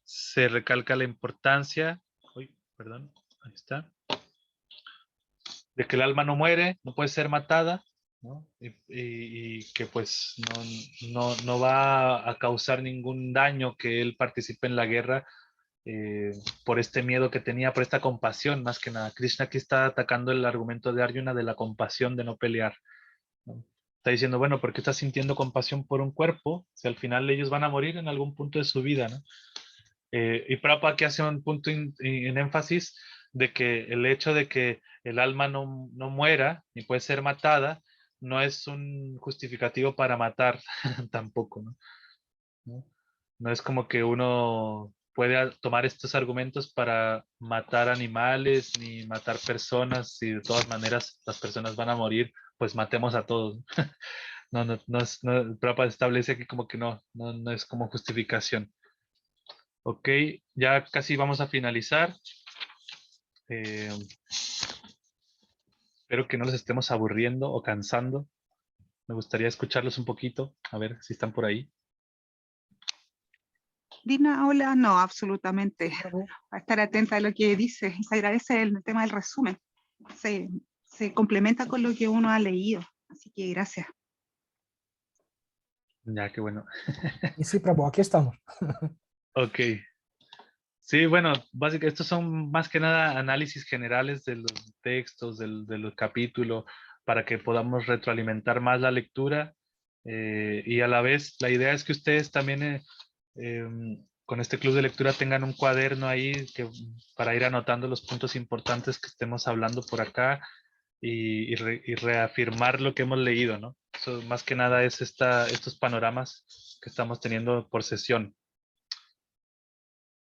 se recalca la importancia, uy, perdón, ahí está, de que el alma no muere, no puede ser matada, ¿no? Y que pues no va a causar ningún daño que él participe en la guerra, por este miedo que tenía, por esta compasión, más que nada. Krishna aquí está atacando el argumento de Arjuna de la compasión de no pelear, ¿no? Está diciendo, bueno, ¿por qué estás sintiendo compasión por un cuerpo si al final ellos van a morir en algún punto de su vida, ¿no? Y Prabhupada aquí hace un punto en énfasis de que el hecho de que el alma no muera ni puede ser matada no es un justificativo para matar tampoco, ¿no? ¿No? No es como que uno puede tomar estos argumentos para matar animales ni matar personas y de todas maneras las personas van a morir, pues matemos a todos. Prabhupada establece aquí como que no es como justificación. Ok, ya casi vamos a finalizar. Eh, espero que no los estemos aburriendo o cansando. Me gustaría escucharlos un poquito, a ver si están por ahí. Dina, hola, no, absolutamente. Prabhu, A estar atenta a lo que dice. Se agradece el tema del resumen. Se complementa con lo que uno ha leído. Así que gracias. Ya, qué bueno. y sí, Prabhu, aquí estamos. Ok. Sí, bueno, básicamente estos son más que nada análisis generales de los textos, del capítulo, para que podamos retroalimentar más la lectura Y a la vez, la idea es que ustedes también con este club de lectura tengan un cuaderno ahí para ir anotando los puntos importantes que estemos hablando por acá y reafirmar lo que hemos leído, ¿no? Eso, más que nada es estos panoramas que estamos teniendo por sesión.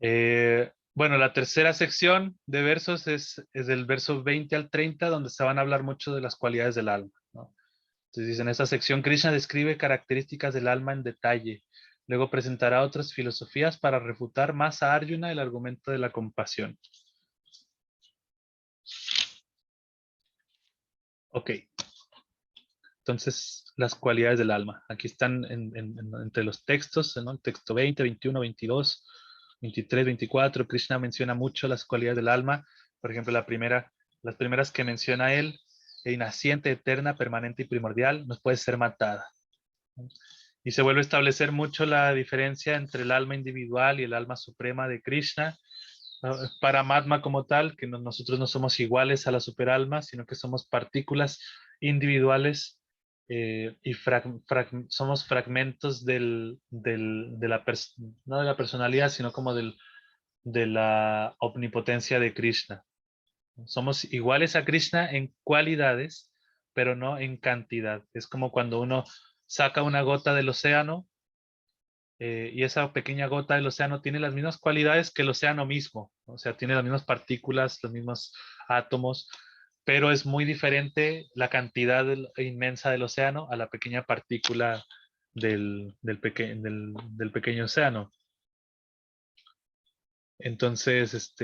Bueno, la tercera sección de versos es del verso 20 al 30, donde se van a hablar mucho de las cualidades del alma, ¿no? Entonces dice, en esta sección Krishna describe características del alma en detalle. Luego presentará otras filosofías para refutar más a Arjuna el argumento de la compasión. Ok. Entonces, las cualidades del alma. Aquí están entre los textos, ¿no? El texto 20, 21, 22, 23, 24. Krishna menciona mucho las cualidades del alma. Por ejemplo, las primeras que menciona él, inaciente, eterna, permanente y primordial, no puede ser matada. Y se vuelve a establecer mucho la diferencia entre el alma individual y el alma suprema de Krishna. Paramatma como tal, que nosotros no somos iguales a la superalma, sino que somos partículas individuales y somos fragmentos no de la personalidad, sino como de la omnipotencia de Krishna. Somos iguales a Krishna en cualidades, pero no en cantidad. Es como cuando uno saca una gota del océano y esa pequeña gota del océano tiene las mismas cualidades que el océano mismo. O sea, tiene las mismas partículas, los mismos átomos, pero es muy diferente la cantidad inmensa del océano a la pequeña partícula del pequeño océano. Entonces,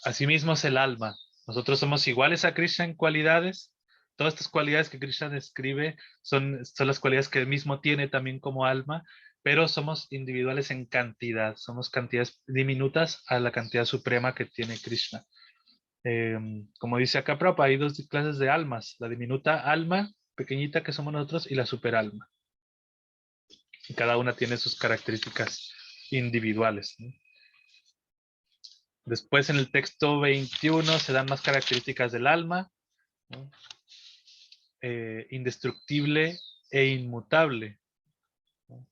asimismo es el alma. Nosotros somos iguales a Krishna en cualidades. Todas estas cualidades que Krishna describe son las cualidades que él mismo tiene también como alma, pero somos individuales en cantidad. Somos cantidades diminutas a la cantidad suprema que tiene Krishna. Como dice acá Prabhupada, hay dos clases de almas. La diminuta alma, pequeñita que somos nosotros, y la superalma. Y cada una tiene sus características individuales, ¿no? Después en el texto 21 se dan más características del alma, ¿no? Indestructible e inmutable, ¿no?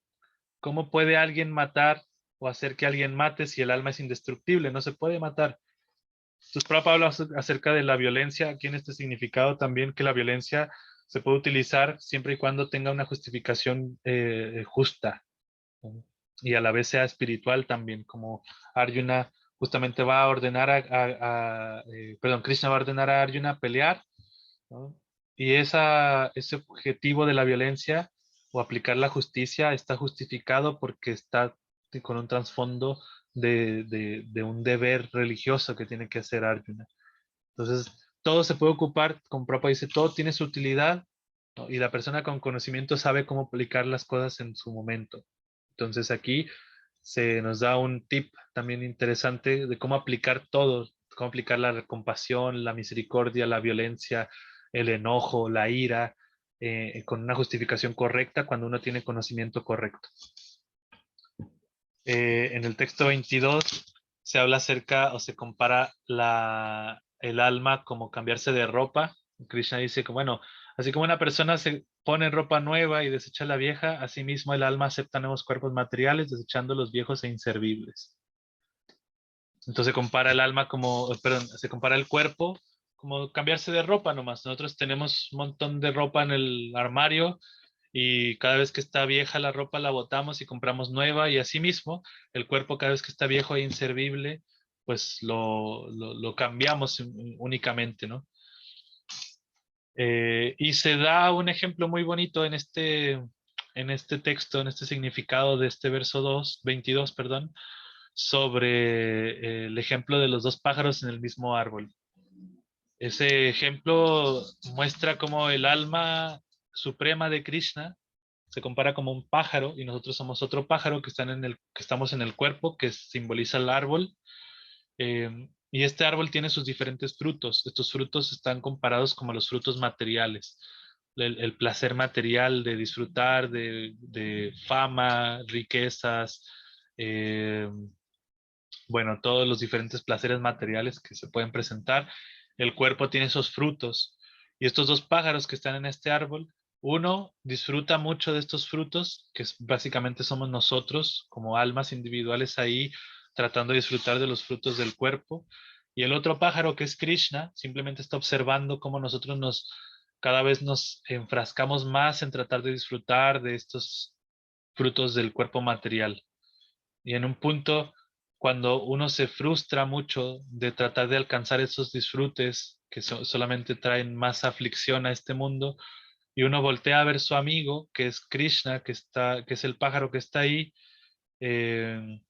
¿Cómo puede alguien matar o hacer que alguien mate si el alma es indestructible? No se puede matar. Entonces, Prabhupada habla acerca de la violencia, aquí en este significado también, que la violencia se puede utilizar siempre y cuando tenga una justificación justa, ¿no? Y a la vez sea espiritual también, como Arjuna justamente va a ordenar Krishna va a ordenar a Arjuna pelear, ¿no? Y ese objetivo de la violencia o aplicar la justicia está justificado porque está con un trasfondo de un deber religioso que tiene que hacer Arjuna. Entonces, todo se puede ocupar, como Prabhupada dice, todo tiene su utilidad, ¿no? Y la persona con conocimiento sabe cómo aplicar las cosas en su momento. Entonces aquí se nos da un tip también interesante de cómo aplicar todo, cómo aplicar la compasión, la misericordia, la violencia, el enojo, la ira, con una justificación correcta cuando uno tiene conocimiento correcto. En el texto 22 se habla acerca o se compara el alma como cambiarse de ropa. Krishna dice que, bueno, así como una persona se pone ropa nueva y desecha la vieja, asimismo el alma acepta nuevos cuerpos materiales, desechando los viejos e inservibles. Entonces compara el alma se compara el cuerpo como cambiarse de ropa nomás. Nosotros tenemos un montón de ropa en el armario y cada vez que está vieja la ropa la botamos y compramos nueva, y así mismo el cuerpo cada vez que está viejo e inservible, pues lo cambiamos únicamente, ¿no? Y se da un ejemplo muy bonito en este texto, en este significado de este verso 22, perdón, sobre el ejemplo de los dos pájaros en el mismo árbol. Ese ejemplo muestra cómo el alma suprema de Krishna se compara como un pájaro y nosotros somos otro pájaro que estamos en el cuerpo, que simboliza el árbol. Y este árbol tiene sus diferentes frutos. Estos frutos están comparados como los frutos materiales. El placer material de disfrutar de fama, riquezas, bueno, todos los diferentes placeres materiales que se pueden presentar. El cuerpo tiene esos frutos. Y estos dos pájaros que están en este árbol uno disfruta mucho de estos frutos, que básicamente somos nosotros como almas individuales ahí tratando de disfrutar de los frutos del cuerpo. Y el otro pájaro, que es Krishna, simplemente está observando cómo nosotros cada vez nos enfrascamos más en tratar de disfrutar de estos frutos del cuerpo material. Y en un punto, cuando uno se frustra mucho de tratar de alcanzar esos disfrutes que solamente traen más aflicción a este mundo, y uno voltea a ver su amigo, que es Krishna, que es el pájaro que está ahí, eh,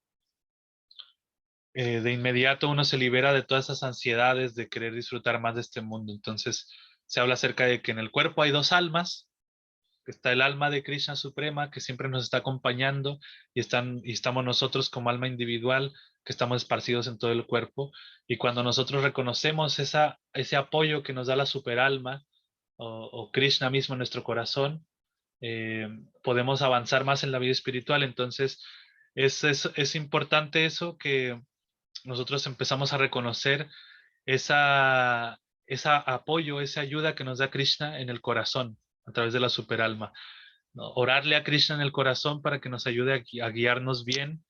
de inmediato uno se libera de todas esas ansiedades de querer disfrutar más de este mundo. Entonces se habla acerca de que en el cuerpo hay dos almas, que está el alma de Krishna Suprema, que siempre nos está acompañando, y estamos nosotros como alma individual, que estamos esparcidos en todo el cuerpo. Y cuando nosotros reconocemos ese apoyo que nos da la superalma, o Krishna mismo en nuestro corazón, podemos avanzar más en la vida espiritual. Entonces, es importante eso, que nosotros empezamos a reconocer esa apoyo, esa ayuda que nos da Krishna en el corazón, a través de la superalma, ¿no? Orarle a Krishna en el corazón para que nos ayude a guiarnos bien,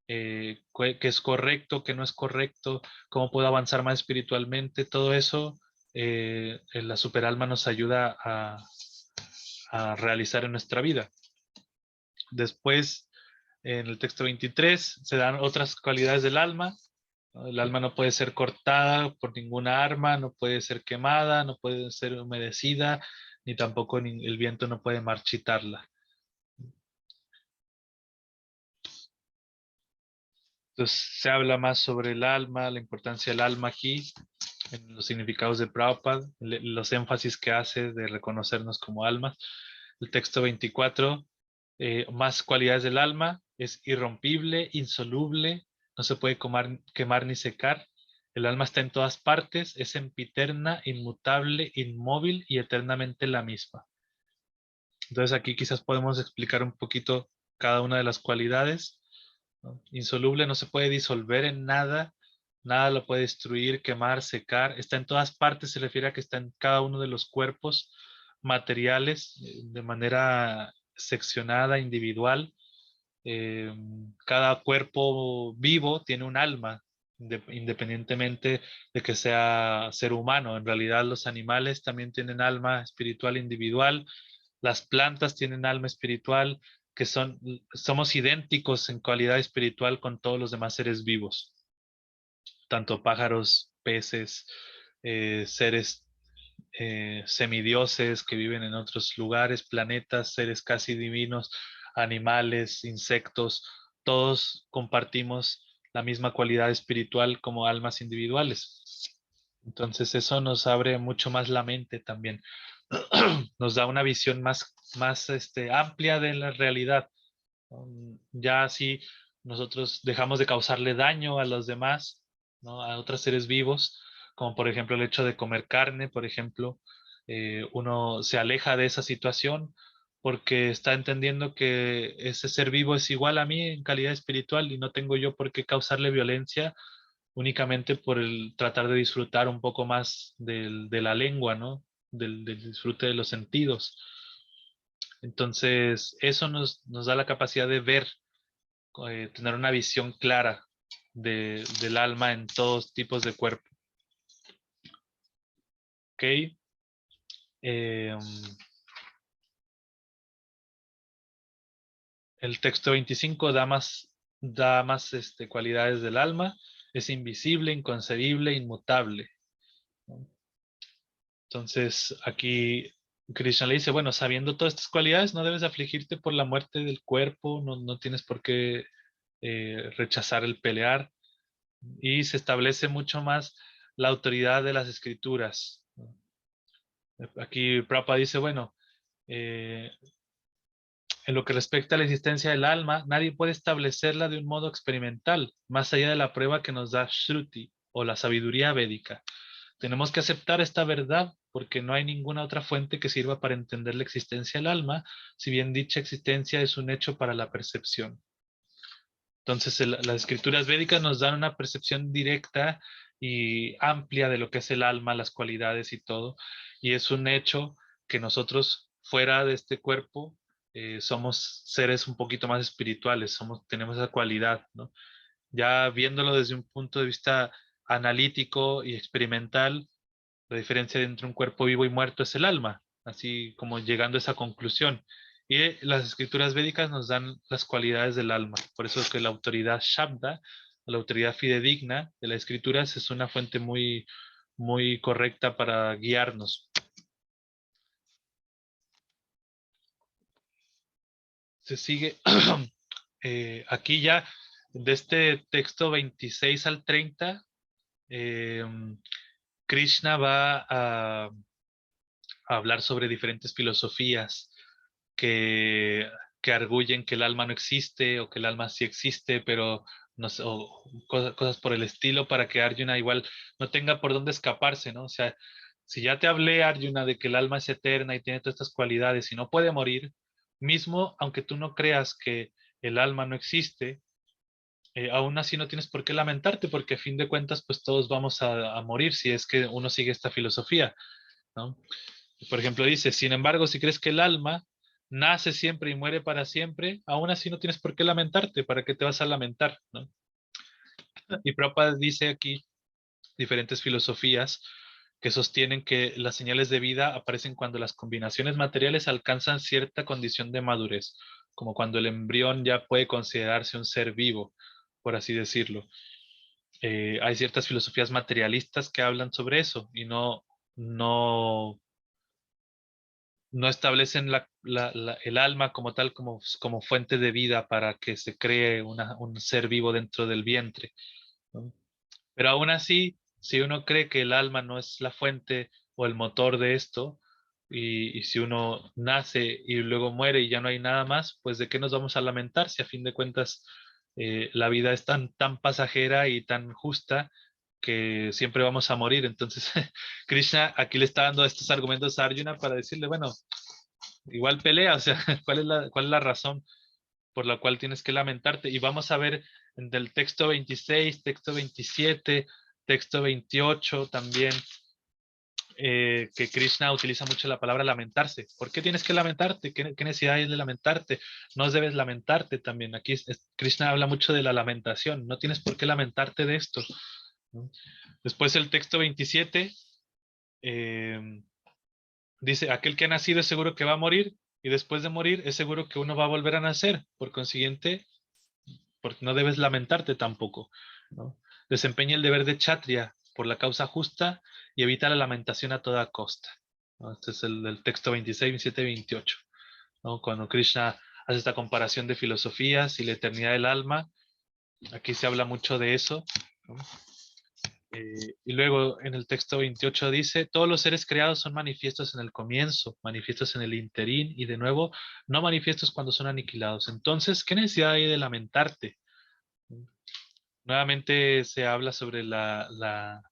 qué es correcto, qué no es correcto, cómo puedo avanzar más espiritualmente, todo eso, la superalma nos ayuda a realizar en nuestra vida. Después, en el texto 23, se dan otras cualidades del alma. El alma no puede ser cortada por ninguna arma, no puede ser quemada, no puede ser humedecida, ni tampoco el viento no puede marchitarla. Entonces se habla más sobre el alma, la importancia del alma aquí, en los significados de Prabhupada, los énfasis que hace de reconocernos como almas. El texto 24, más cualidades del alma: es irrompible, insoluble, no se puede quemar ni secar. El alma está en todas partes, es sempiterna, inmutable, inmóvil y eternamente la misma. Entonces aquí quizás podemos explicar un poquito cada una de las cualidades, ¿no? Insoluble, no se puede disolver en nada, nada lo puede destruir, quemar, secar. Está en todas partes, se refiere a que está en cada uno de los cuerpos materiales, de manera seccionada, individual. Cada cuerpo vivo tiene un alma, independientemente de que sea ser humano. En realidad los animales también tienen alma espiritual individual, las plantas tienen alma espiritual, que somos idénticos en cualidad espiritual con todos los demás seres vivos, tanto pájaros, peces, seres semidioses que viven en otros lugares, planetas, seres casi divinos, animales, insectos, todos compartimos la misma cualidad espiritual como almas individuales. Entonces eso nos abre mucho más la mente también. Nos da una visión más amplia de la realidad. Ya así nosotros dejamos de causarle daño a los demás, ¿no? A otros seres vivos, como por ejemplo el hecho de comer carne, por ejemplo. Uno se aleja de esa situación porque está entendiendo que ese ser vivo es igual a mí en calidad espiritual y no tengo yo por qué causarle violencia únicamente por el tratar de disfrutar un poco más de la lengua, ¿no? Del disfrute de los sentidos. Entonces, eso nos da la capacidad de ver, tener una visión clara del alma en todos tipos de cuerpo. ¿Ok? El texto 25 da más cualidades del alma. Es invisible, inconcebible, inmutable, ¿no? Entonces, aquí Krishna le dice, bueno, sabiendo todas estas cualidades, no debes afligirte por la muerte del cuerpo, no tienes por qué rechazar el pelear, y se establece mucho más la autoridad de las escrituras. Aquí Prabhupada dice, bueno, en lo que respecta a la existencia del alma, nadie puede establecerla de un modo experimental, más allá de la prueba que nos da Shruti o la sabiduría védica. Tenemos que aceptar esta verdad porque no hay ninguna otra fuente que sirva para entender la existencia del alma, si bien dicha existencia es un hecho para la percepción. Entonces, las escrituras védicas nos dan una percepción directa y amplia de lo que es el alma, las cualidades y todo. Y es un hecho que nosotros fuera de este cuerpo somos seres un poquito más espirituales, tenemos esa cualidad, ¿no? Ya viéndolo desde un punto de vista analítico y experimental, la diferencia entre un cuerpo vivo y muerto es el alma, así como llegando a esa conclusión. Y las escrituras védicas nos dan las cualidades del alma. Por eso es que la autoridad Shabda, la autoridad fidedigna de las escrituras, es una fuente muy, muy correcta para guiarnos. Se sigue aquí ya, de este texto 26 al 30, Krishna va a hablar sobre diferentes filosofías que, que arguyen que el alma no existe o que el alma sí existe, pero no sé, o cosas por el estilo, para que Arjuna igual no tenga por dónde escaparse, ¿no? O sea, si ya te hablé, Arjuna, de que el alma es eterna y tiene todas estas cualidades y no puede morir, mismo aunque tú no creas que el alma no existe, aún así no tienes por qué lamentarte, porque a fin de cuentas, pues todos vamos a morir si es que uno sigue esta filosofía, ¿no? Por ejemplo, dice, sin embargo, si crees que el alma nace siempre y muere para siempre, aún así no tienes por qué lamentarte. ¿Para qué te vas a lamentar? ¿No? Y Prabhupada dice aquí diferentes filosofías que sostienen que las señales de vida aparecen cuando las combinaciones materiales alcanzan cierta condición de madurez, como cuando el embrión ya puede considerarse un ser vivo, por así decirlo. Hay ciertas filosofías materialistas que hablan sobre eso y no no establecen el alma como tal, como fuente de vida para que se cree un ser vivo dentro del vientre, ¿no? Pero aún así, si uno cree que el alma no es la fuente o el motor de esto, y si uno nace y luego muere y ya no hay nada más, pues ¿de qué nos vamos a lamentar si a fin de cuentas la vida es tan pasajera y tan justa que siempre vamos a morir? Entonces, Krishna aquí le está dando estos argumentos a Arjuna para decirle, bueno, igual pelea, o sea, cuál es la razón por la cual tienes que lamentarte? Y vamos a ver del texto 26, texto 27, texto 28 también, que Krishna utiliza mucho la palabra lamentarse. ¿Por qué tienes que lamentarte? ¿Qué necesidad hay de lamentarte? No debes lamentarte también. Aquí Krishna habla mucho de la lamentación. No tienes por qué lamentarte de esto, ¿no? Después el texto 27 dice, aquel que ha nacido es seguro que va a morir, y después de morir es seguro que uno va a volver a nacer. Por consiguiente, porque no debes lamentarte tampoco, ¿no? Desempeña el deber de Kshatriya por la causa justa y evita la lamentación a toda costa, ¿no? Este es el del texto 26, 27 y 28, ¿no? Cuando Krishna hace esta comparación de filosofías y la eternidad del alma, aquí se habla mucho de eso, ¿no? Y luego en el texto 28 dice, todos los seres creados son manifiestos en el comienzo, manifiestos en el interín y de nuevo no manifiestos cuando son aniquilados. Entonces, ¿qué necesidad hay de lamentarte? Nuevamente se habla sobre la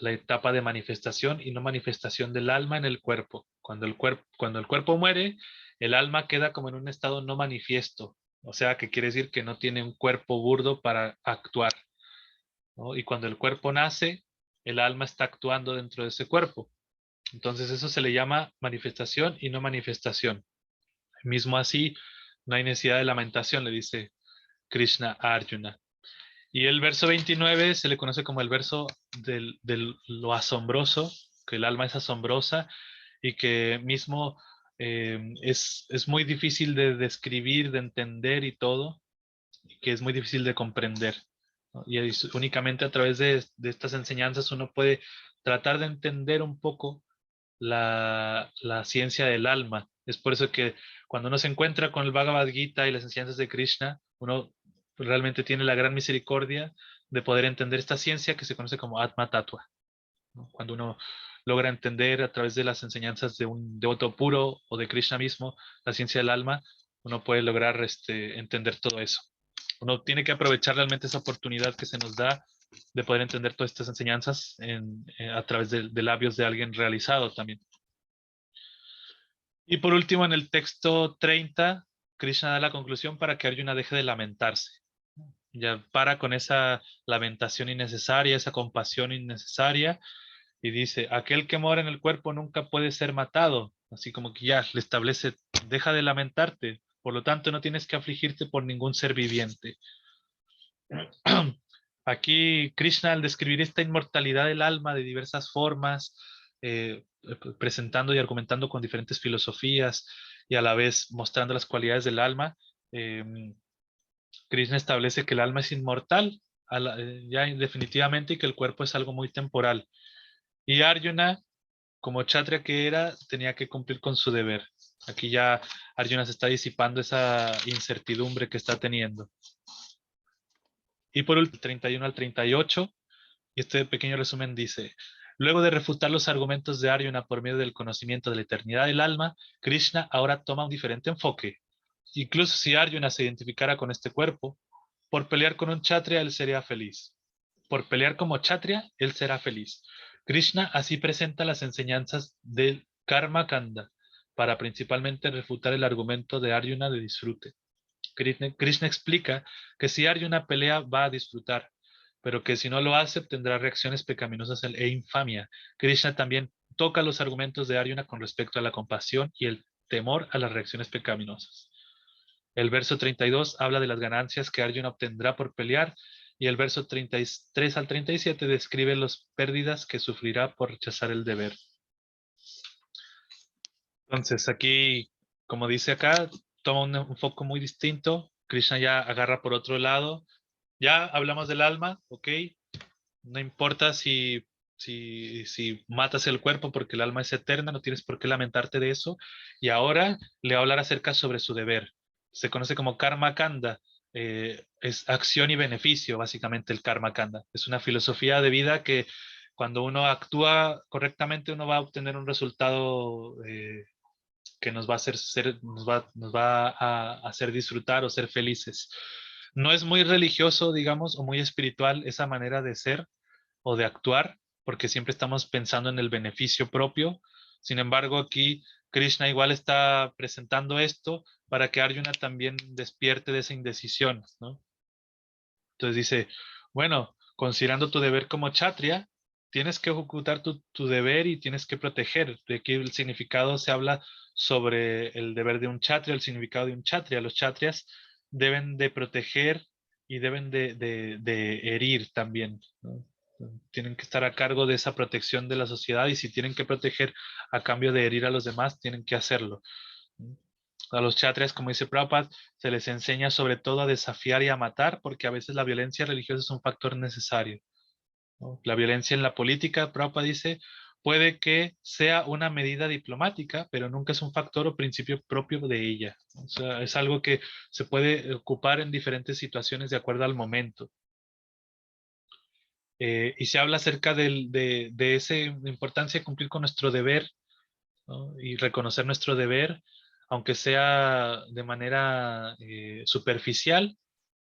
etapa de manifestación y no manifestación del alma en el cuerpo. Cuando el cuerpo muere, el alma queda como en un estado no manifiesto, o sea, que quiere decir que no tiene un cuerpo burdo para actuar, ¿no? Y cuando el cuerpo nace, el alma está actuando dentro de ese cuerpo. Entonces eso se le llama manifestación y no manifestación. Mismo así, no hay necesidad de lamentación, le dice Krishna a Arjuna. Y el verso 29 se le conoce como el verso de lo asombroso, que el alma es asombrosa y que mismo es muy difícil de describir, de entender y todo, y que es muy difícil de comprender, ¿no? Y únicamente a través de estas enseñanzas uno puede tratar de entender un poco la ciencia del alma. Es por eso que cuando uno se encuentra con el Bhagavad Gita y las enseñanzas de Krishna, uno realmente tiene la gran misericordia de poder entender esta ciencia que se conoce como Atma Tattva, ¿no? Cuando uno logra entender a través de las enseñanzas de un devoto puro o de Krishna mismo la ciencia del alma, uno puede lograr entender todo eso. Uno tiene que aprovechar realmente esa oportunidad que se nos da de poder entender todas estas enseñanzas a través de labios de alguien realizado también. Y por último, en el texto 30, Krishna da la conclusión para que Arjuna deje de lamentarse. Ya para con esa lamentación innecesaria, esa compasión innecesaria, y dice, aquel que mora en el cuerpo nunca puede ser matado. Así como que ya le establece, deja de lamentarte, por lo tanto no tienes que afligirte por ningún ser viviente. Aquí Krishna, al describir esta inmortalidad del alma de diversas formas, presentando y argumentando con diferentes filosofías y a la vez mostrando las cualidades del alma, eh, Krishna establece que el alma es inmortal, ya definitivamente, y que el cuerpo es algo muy temporal. Y Arjuna, como kshatriya que era, tenía que cumplir con su deber. Aquí ya Arjuna se está disipando esa incertidumbre que está teniendo. Y por último, 31 al 38, y este pequeño resumen dice: luego de refutar los argumentos de Arjuna por medio del conocimiento de la eternidad del alma, Krishna ahora toma un diferente enfoque. Incluso si Arjuna se identificara con este cuerpo, por pelear con un kshatriya él sería feliz. Por pelear como kshatriya él será feliz. Krishna así presenta las enseñanzas del Karma Kanda para principalmente refutar el argumento de Arjuna de disfrute. Krishna explica que si Arjuna pelea va a disfrutar, pero que si no lo hace tendrá reacciones pecaminosas e infamia. Krishna también toca los argumentos de Arjuna con respecto a la compasión y el temor a las reacciones pecaminosas. El verso 32 habla de las ganancias que Arjuna obtendrá por pelear, y el verso 33 al 37 describe las pérdidas que sufrirá por rechazar el deber. Entonces aquí, como dice acá, toma un foco muy distinto. Krishna ya agarra por otro lado. Ya hablamos del alma, ok. No importa si matas el cuerpo porque el alma es eterna, no tienes por qué lamentarte de eso. Y ahora le va a hablar acerca sobre su deber. Se conoce como Karma Kanda. Es acción y beneficio, básicamente el Karma Kanda. Es una filosofía de vida que cuando uno actúa correctamente, uno va a obtener un resultado que nos va a nos va a hacer disfrutar o ser felices. No es muy religioso, digamos, o muy espiritual esa manera de ser o de actuar, porque siempre estamos pensando en el beneficio propio. Sin embargo, aquí Krishna igual está presentando esto para que Arjuna también despierte de esa indecisión, ¿no? Entonces dice, bueno, considerando tu deber como kshatriya, tienes que ejecutar tu deber y tienes que proteger. De aquí el significado se habla sobre el deber de un kshatriya, el significado de un kshatriya. Los kshatriyas deben de proteger y deben de herir también, ¿no? Tienen que estar a cargo de esa protección de la sociedad, y si tienen que proteger a cambio de herir a los demás, tienen que hacerlo. A los kshatriyas, como dice Prabhupada, se les enseña sobre todo a desafiar y a matar, porque a veces la violencia religiosa es un factor necesario, ¿no? La violencia en la política, Prabhupada dice, puede que sea una medida diplomática, pero nunca es un factor o principio propio de ella. O sea, es algo que se puede ocupar en diferentes situaciones de acuerdo al momento. Y se habla acerca de esa importancia de cumplir con nuestro deber, ¿no? Y reconocer nuestro deber, aunque sea de manera superficial,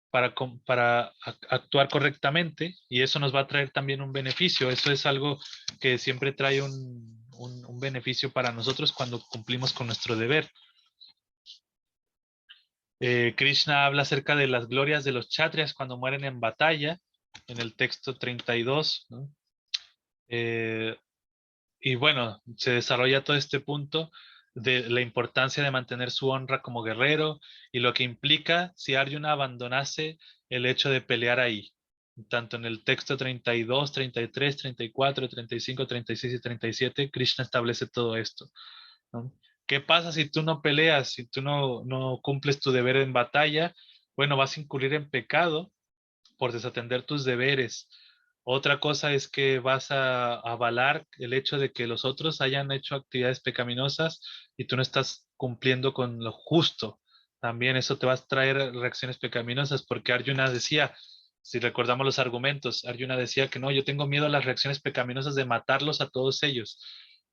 para actuar correctamente, y eso nos va a traer también un beneficio. Eso es algo que siempre trae un beneficio para nosotros cuando cumplimos con nuestro deber. Krishna habla acerca de las glorias de los kshatriyas cuando mueren en batalla, en el texto 32, ¿no? Y bueno, se desarrolla todo este punto de la importancia de mantener su honra como guerrero y lo que implica si Arjuna abandonase el hecho de pelear ahí. Tanto en el texto 32, 33, 34, 35, 36 y 37, Krishna establece todo esto, ¿no? ¿Qué pasa si tú no peleas, si tú no cumples tu deber en batalla? Bueno, vas a incurrir en pecado por desatender tus deberes. Otra cosa es que vas a avalar el hecho de que los otros hayan hecho actividades pecaminosas y tú no estás cumpliendo con lo justo. También eso te va a traer reacciones pecaminosas, porque Arjuna decía, si recordamos los argumentos, Arjuna decía que no, yo tengo miedo a las reacciones pecaminosas de matarlos a todos ellos.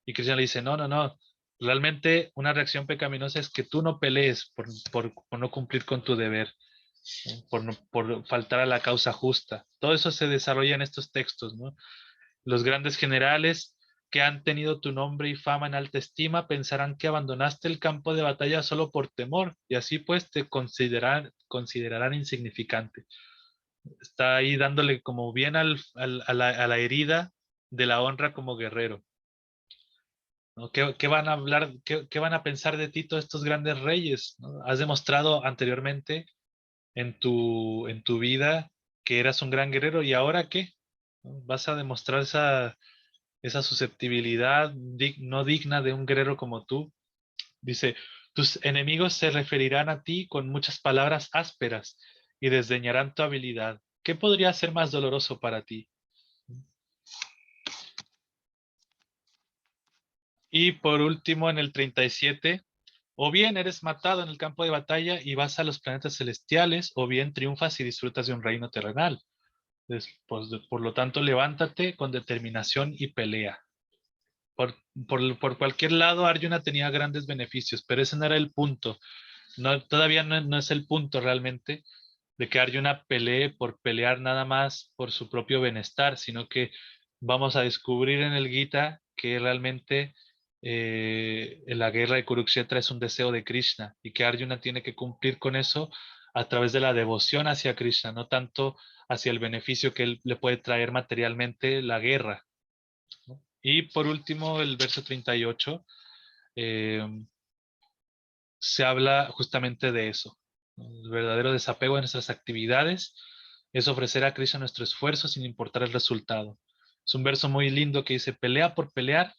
Y Krishna le dice, no, no, no. Realmente una reacción pecaminosa es que tú no pelees por no cumplir con tu deber, por faltar a la causa justa. Todo eso se desarrolla en estos textos, ¿no? Los grandes generales que han tenido tu nombre y fama en alta estima pensarán que abandonaste el campo de batalla solo por temor, y así pues te considerarán insignificante. Está ahí dándole como bien a la herida de la honra como guerrero. ¿no? ¿Qué van a hablar, qué van a pensar de ti todos estos grandes reyes? ¿No? Has demostrado anteriormente en tu vida que eras un gran guerrero y ahora qué? ¿No? Vas a demostrar esa susceptibilidad no digna de un guerrero como tú. Dice, tus enemigos se referirán a ti con muchas palabras ásperas y desdeñarán tu habilidad. ¿Qué podría ser más doloroso para ti? Y por último, en el 37, o bien eres matado en el campo de batalla y vas a los planetas celestiales, o bien triunfas y disfrutas de un reino terrenal. Por lo tanto, levántate con determinación y pelea. Por cualquier lado, Arjuna tenía grandes beneficios, pero ese no era el punto. No, todavía no es el punto realmente de que Arjuna pelee por pelear nada más por su propio bienestar, sino que vamos a descubrir en el Gita que realmente la guerra de Kurukshetra es un deseo de Krishna y que Arjuna tiene que cumplir con eso a través de la devoción hacia Krishna, no tanto hacia el beneficio que él le puede traer materialmente la guerra, ¿no? Y por último, el verso 38 eh, se habla justamente de eso. El verdadero desapego de nuestras actividades es ofrecer a Krishna nuestro esfuerzo sin importar el resultado. Es un verso muy lindo que dice, pelea por pelear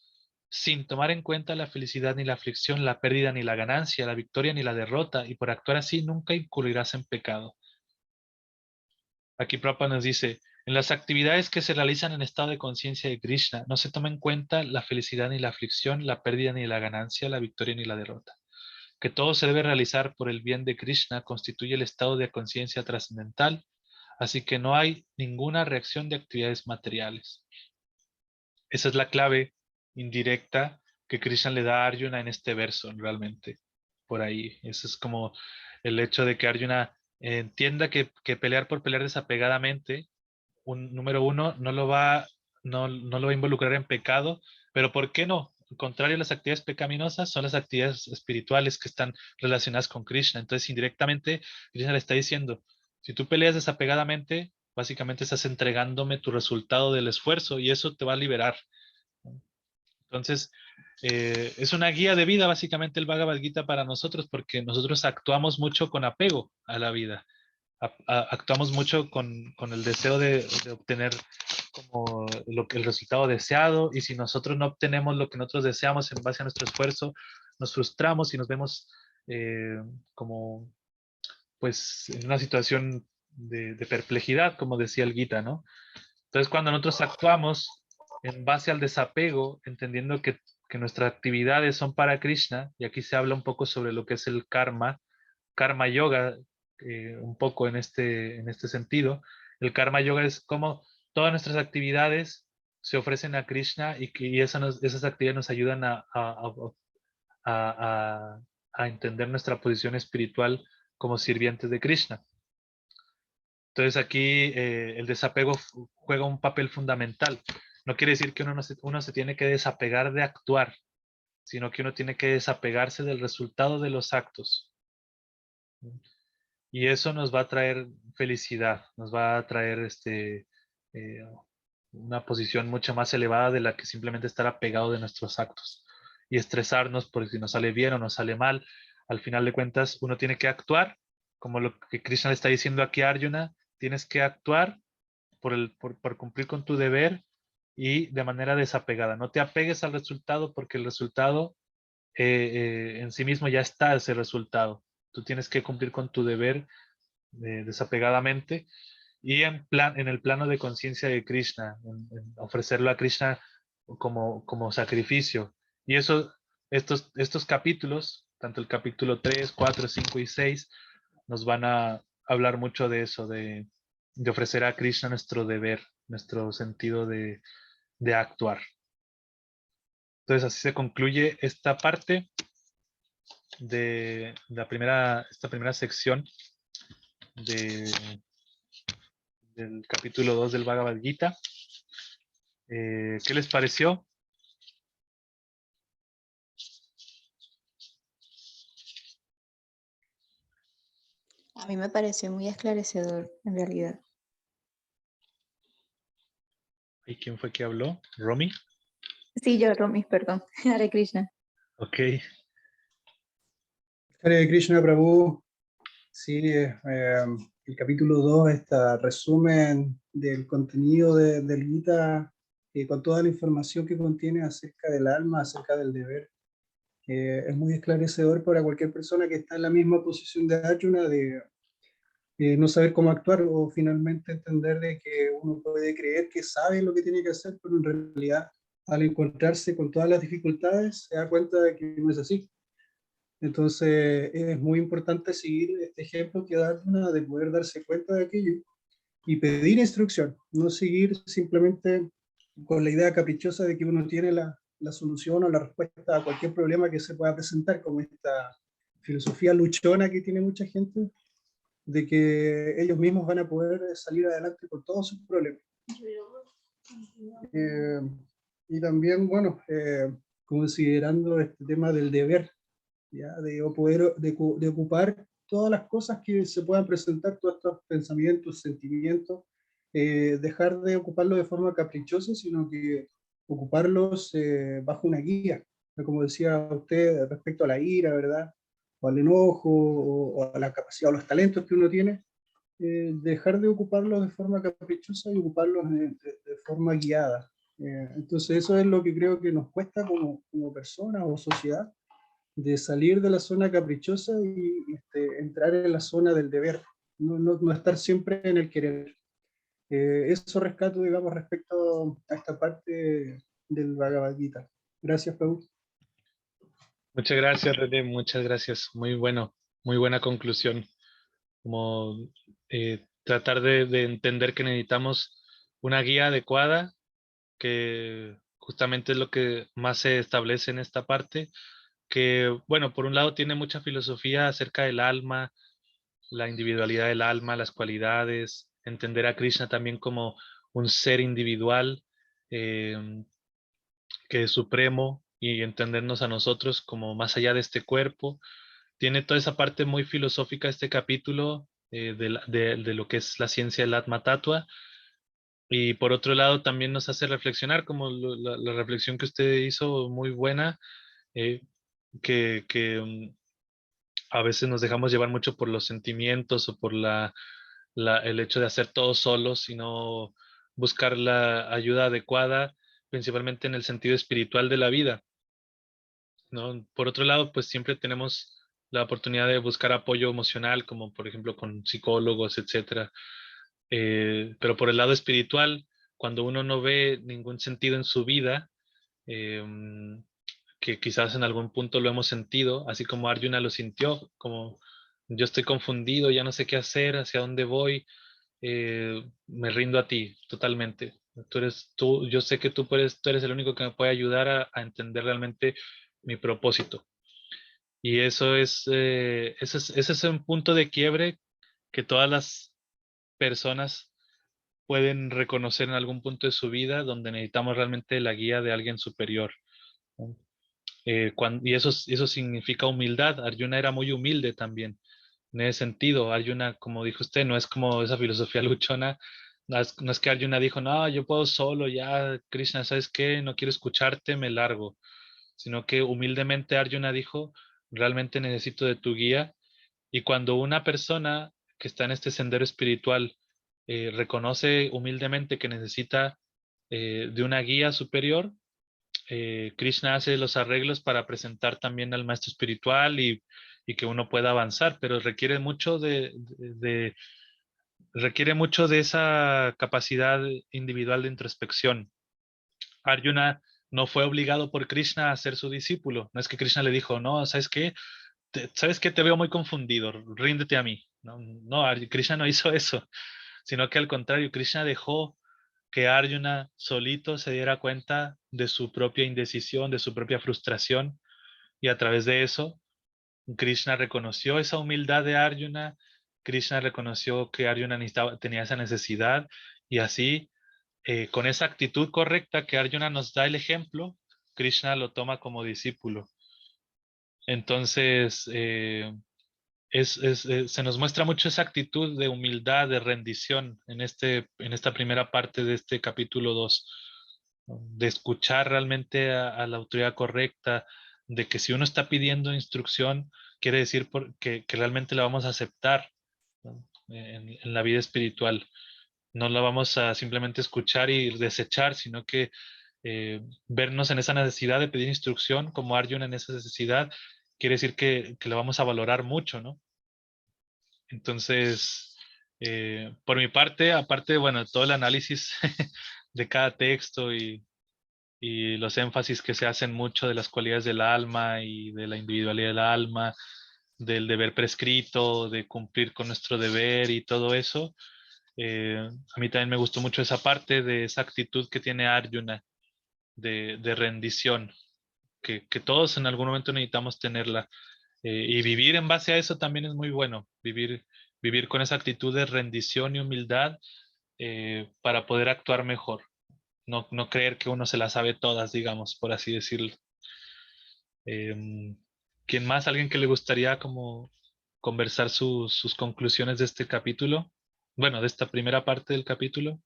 sin tomar en cuenta la felicidad ni la aflicción, la pérdida ni la ganancia, la victoria ni la derrota, y por actuar así nunca incurrirás en pecado. Aquí Prabhupada nos dice, en las actividades que se realizan en estado de conciencia de Krishna, no se toma en cuenta la felicidad ni la aflicción, la pérdida ni la ganancia, la victoria ni la derrota. Que todo se debe realizar por el bien de Krishna constituye el estado de conciencia trascendental, así que no hay ninguna reacción de actividades materiales. Esa es la clave indirecta que Krishna le da a Arjuna en este verso, realmente. Por ahí. Eso es como el hecho de que Arjuna entienda que pelear por pelear desapegadamente, número uno, no lo va a involucrar en pecado, pero ¿por qué no? Al contrario, las actividades pecaminosas son las actividades espirituales que están relacionadas con Krishna. Entonces, indirectamente, Krishna le está diciendo, si tú peleas desapegadamente, básicamente estás entregándome tu resultado del esfuerzo y eso te va a liberar. Entonces, es una guía de vida básicamente el Bhagavad Gita para nosotros porque nosotros actuamos mucho con apego a la vida. Actuamos mucho con el deseo de obtener como el resultado deseado y si nosotros no obtenemos lo que nosotros deseamos en base a nuestro esfuerzo, nos frustramos y nos vemos como pues en una situación de perplejidad, como decía el Gita, ¿no? Entonces, cuando nosotros actuamos en base al desapego, entendiendo que nuestras actividades son para Krishna, y aquí se habla un poco sobre lo que es el karma yoga, un poco en este sentido. El karma yoga es como todas nuestras actividades se ofrecen a Krishna y esas actividades nos ayudan a, a entender nuestra posición espiritual como sirvientes de Krishna. Entonces aquí el desapego juega un papel fundamental. No quiere decir que uno se tiene que desapegar de actuar, sino que uno tiene que desapegarse del resultado de los actos. Y eso nos va a traer felicidad, nos va a traer eh, una posición mucho más elevada de la que simplemente estar apegado de nuestros actos y estresarnos por si nos sale bien o nos sale mal. Al final de cuentas, uno tiene que actuar, como lo que Krishna le está diciendo aquí a Arjuna, tienes que actuar por cumplir con tu deber y de manera desapegada. No te apegues al resultado porque el resultado en sí mismo ya está ese resultado. Tú tienes que cumplir con tu deber desapegadamente y en el plano de conciencia de Krishna, en ofrecerlo a Krishna como sacrificio. Y estos capítulos, tanto el capítulo 3, 4, 5 y 6, nos van a hablar mucho de eso, de ofrecer a Krishna nuestro deber, nuestro sentido de actuar. Entonces así se concluye esta parte de esta primera sección de, del capítulo 2 del Bhagavad Gita. ¿Qué les pareció? A mí me pareció muy esclarecedor, en realidad. ¿Y quién fue que habló? ¿Romy? Sí, yo, Romy, perdón. Hare Krishna. Ok, Hare Krishna Prabhu, sí, el capítulo 2, este resumen del contenido del Gita, con toda la información que contiene acerca del alma, acerca del deber, es muy esclarecedor para cualquier persona que está en la misma posición de Arjuna, de no saber cómo actuar o finalmente entender de que uno puede creer que sabe lo que tiene que hacer, pero en realidad al encontrarse con todas las dificultades se da cuenta de que no es así. Entonces es muy importante seguir este ejemplo que da Arjuna de poder darse cuenta de aquello y pedir instrucción, no seguir simplemente con la idea caprichosa de que uno tiene la solución o la respuesta a cualquier problema que se pueda presentar, como esta filosofía luchona que tiene mucha gente, de que ellos mismos van a poder salir adelante con todos sus problemas. Eh, y también, bueno, considerando este tema del deber, ¿ya? De poder de ocupar todas las cosas que se puedan presentar, todos estos pensamientos, sentimientos, dejar de ocuparlos de forma caprichosa, sino que ocuparlos bajo una guía, como decía usted respecto a la ira, ¿verdad? O al enojo, o a la capacidad, o los talentos que uno tiene, dejar de ocuparlos de forma caprichosa y ocuparlos de forma guiada. Entonces eso es lo que creo que nos cuesta como personas o sociedad, de salir de la zona caprichosa y entrar en la zona del deber, no estar siempre en el querer. Eso rescato, digamos, respecto a esta parte del Bhagavad Gita. Gracias, Pau. muchas gracias, René, muchas gracias. Muy bueno, muy buena conclusión. Como tratar de entender que necesitamos una guía adecuada, que justamente es lo que más se establece en esta parte, que, bueno, por un lado tiene mucha filosofía acerca del alma, la individualidad del alma, las cualidades, entender a Krishna también como un ser individual, eh, que es supremo, y entendernos a nosotros como más allá de este cuerpo. Tiene toda esa parte muy filosófica este capítulo, de lo que es la ciencia del Atma Tattva. Y por otro lado también nos hace reflexionar, como la reflexión que usted hizo, muy buena, eh, que a veces nos dejamos llevar mucho por los sentimientos o por el hecho de hacer todo solos y no buscar la ayuda adecuada, principalmente en el sentido espiritual de la vida, ¿no? Por otro lado, pues siempre tenemos la oportunidad de buscar apoyo emocional, como por ejemplo con psicólogos, etcétera. Pero por el lado espiritual, cuando uno no ve ningún sentido en su vida, em, que quizás en algún punto lo hemos sentido, así como Arjuna lo sintió, como yo estoy confundido, ya no sé qué hacer, hacia dónde voy, me rindo a ti totalmente. Yo sé que tú eres el único que me puede ayudar a entender realmente mi propósito. Y ese es un punto de quiebre que todas las personas pueden reconocer en algún punto de su vida, donde necesitamos realmente la guía de alguien superior, ¿no? Y eso significa humildad. Arjuna era muy humilde también. En ese sentido, Arjuna, como dijo usted, no es como esa filosofía luchona. No es que Arjuna dijo, no, yo puedo solo, ya, Krishna, ¿sabes qué? No quiero escucharte, me largo. Sino que humildemente Arjuna dijo, realmente necesito de tu guía. Y cuando una persona que está en este sendero espiritual reconoce humildemente que necesita de una guía superior, Krishna hace los arreglos para presentar también al maestro espiritual, y que uno pueda avanzar, pero requiere mucho de esa capacidad individual de introspección. Arjuna no fue obligado por Krishna a ser su discípulo. No es que Krishna le dijo, no, ¿sabes qué? ¿Sabes qué? Te veo muy confundido, ríndete a mí. No, no, Krishna no hizo eso, sino que al contrario, Krishna dejó que Arjuna solito se diera cuenta de su propia indecisión, de su propia frustración, y a través de eso, Krishna reconoció esa humildad de Arjuna, Krishna reconoció que Arjuna tenía esa necesidad, y así, con esa actitud correcta que Arjuna nos da el ejemplo, Krishna lo toma como discípulo. Entonces, se nos muestra mucho esa actitud de humildad, de rendición en esta primera parte de este capítulo 2. ¿no? De escuchar realmente a la autoridad correcta, de que si uno está pidiendo instrucción, quiere decir que realmente la vamos a aceptar, ¿no? En la vida espiritual. No la vamos a simplemente escuchar y desechar, sino que vernos en esa necesidad de pedir instrucción, como Arjuna en esa necesidad, quiere decir que la vamos a valorar mucho, ¿no? Entonces, por mi parte, aparte, bueno, todo el análisis de cada texto y los énfasis que se hacen mucho de las cualidades del alma y de la individualidad del alma, del deber prescrito, de cumplir con nuestro deber y todo eso, a mí también me gustó mucho esa parte de esa actitud que tiene Arjuna de rendición, que todos en algún momento necesitamos tenerla. Y vivir en base a eso también es muy bueno, vivir con esa actitud de rendición y humildad para poder actuar mejor. No creer que uno se las sabe todas, digamos, por así decirlo. ¿Quién más? ¿Alguien que le gustaría como conversar sus conclusiones de este capítulo? Bueno, de esta primera parte del capítulo.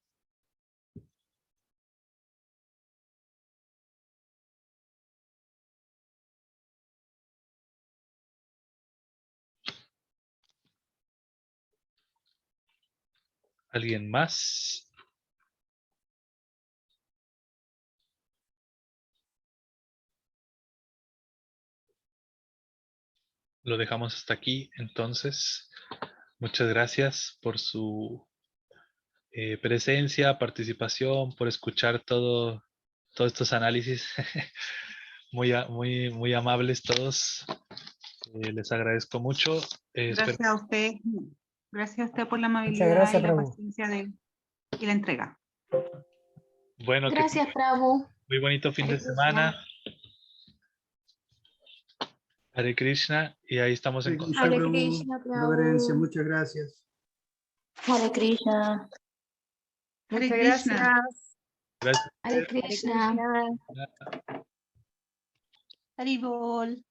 ¿Alguien más? Lo dejamos hasta aquí, entonces. Muchas gracias por su presencia, participación, por escuchar todos estos análisis. Muy amables todos. Les agradezco mucho. Espero- Gracias a usted. Gracias a usted por la Muchas amabilidad gracias, y la Prabhu. paciencia y la entrega. Bueno, que Gracias, Prabhu. muy bonito fin de Hare semana. Krishna. Hare Krishna. Y ahí estamos en contacto. Hare Prabhu, Krishna, reverencia, Prabhu. muchas gracias. Hare Krishna. Hare Muchas Krishna. gracias. Gracias. Hare Hare Krishna. Krishna. Haribol.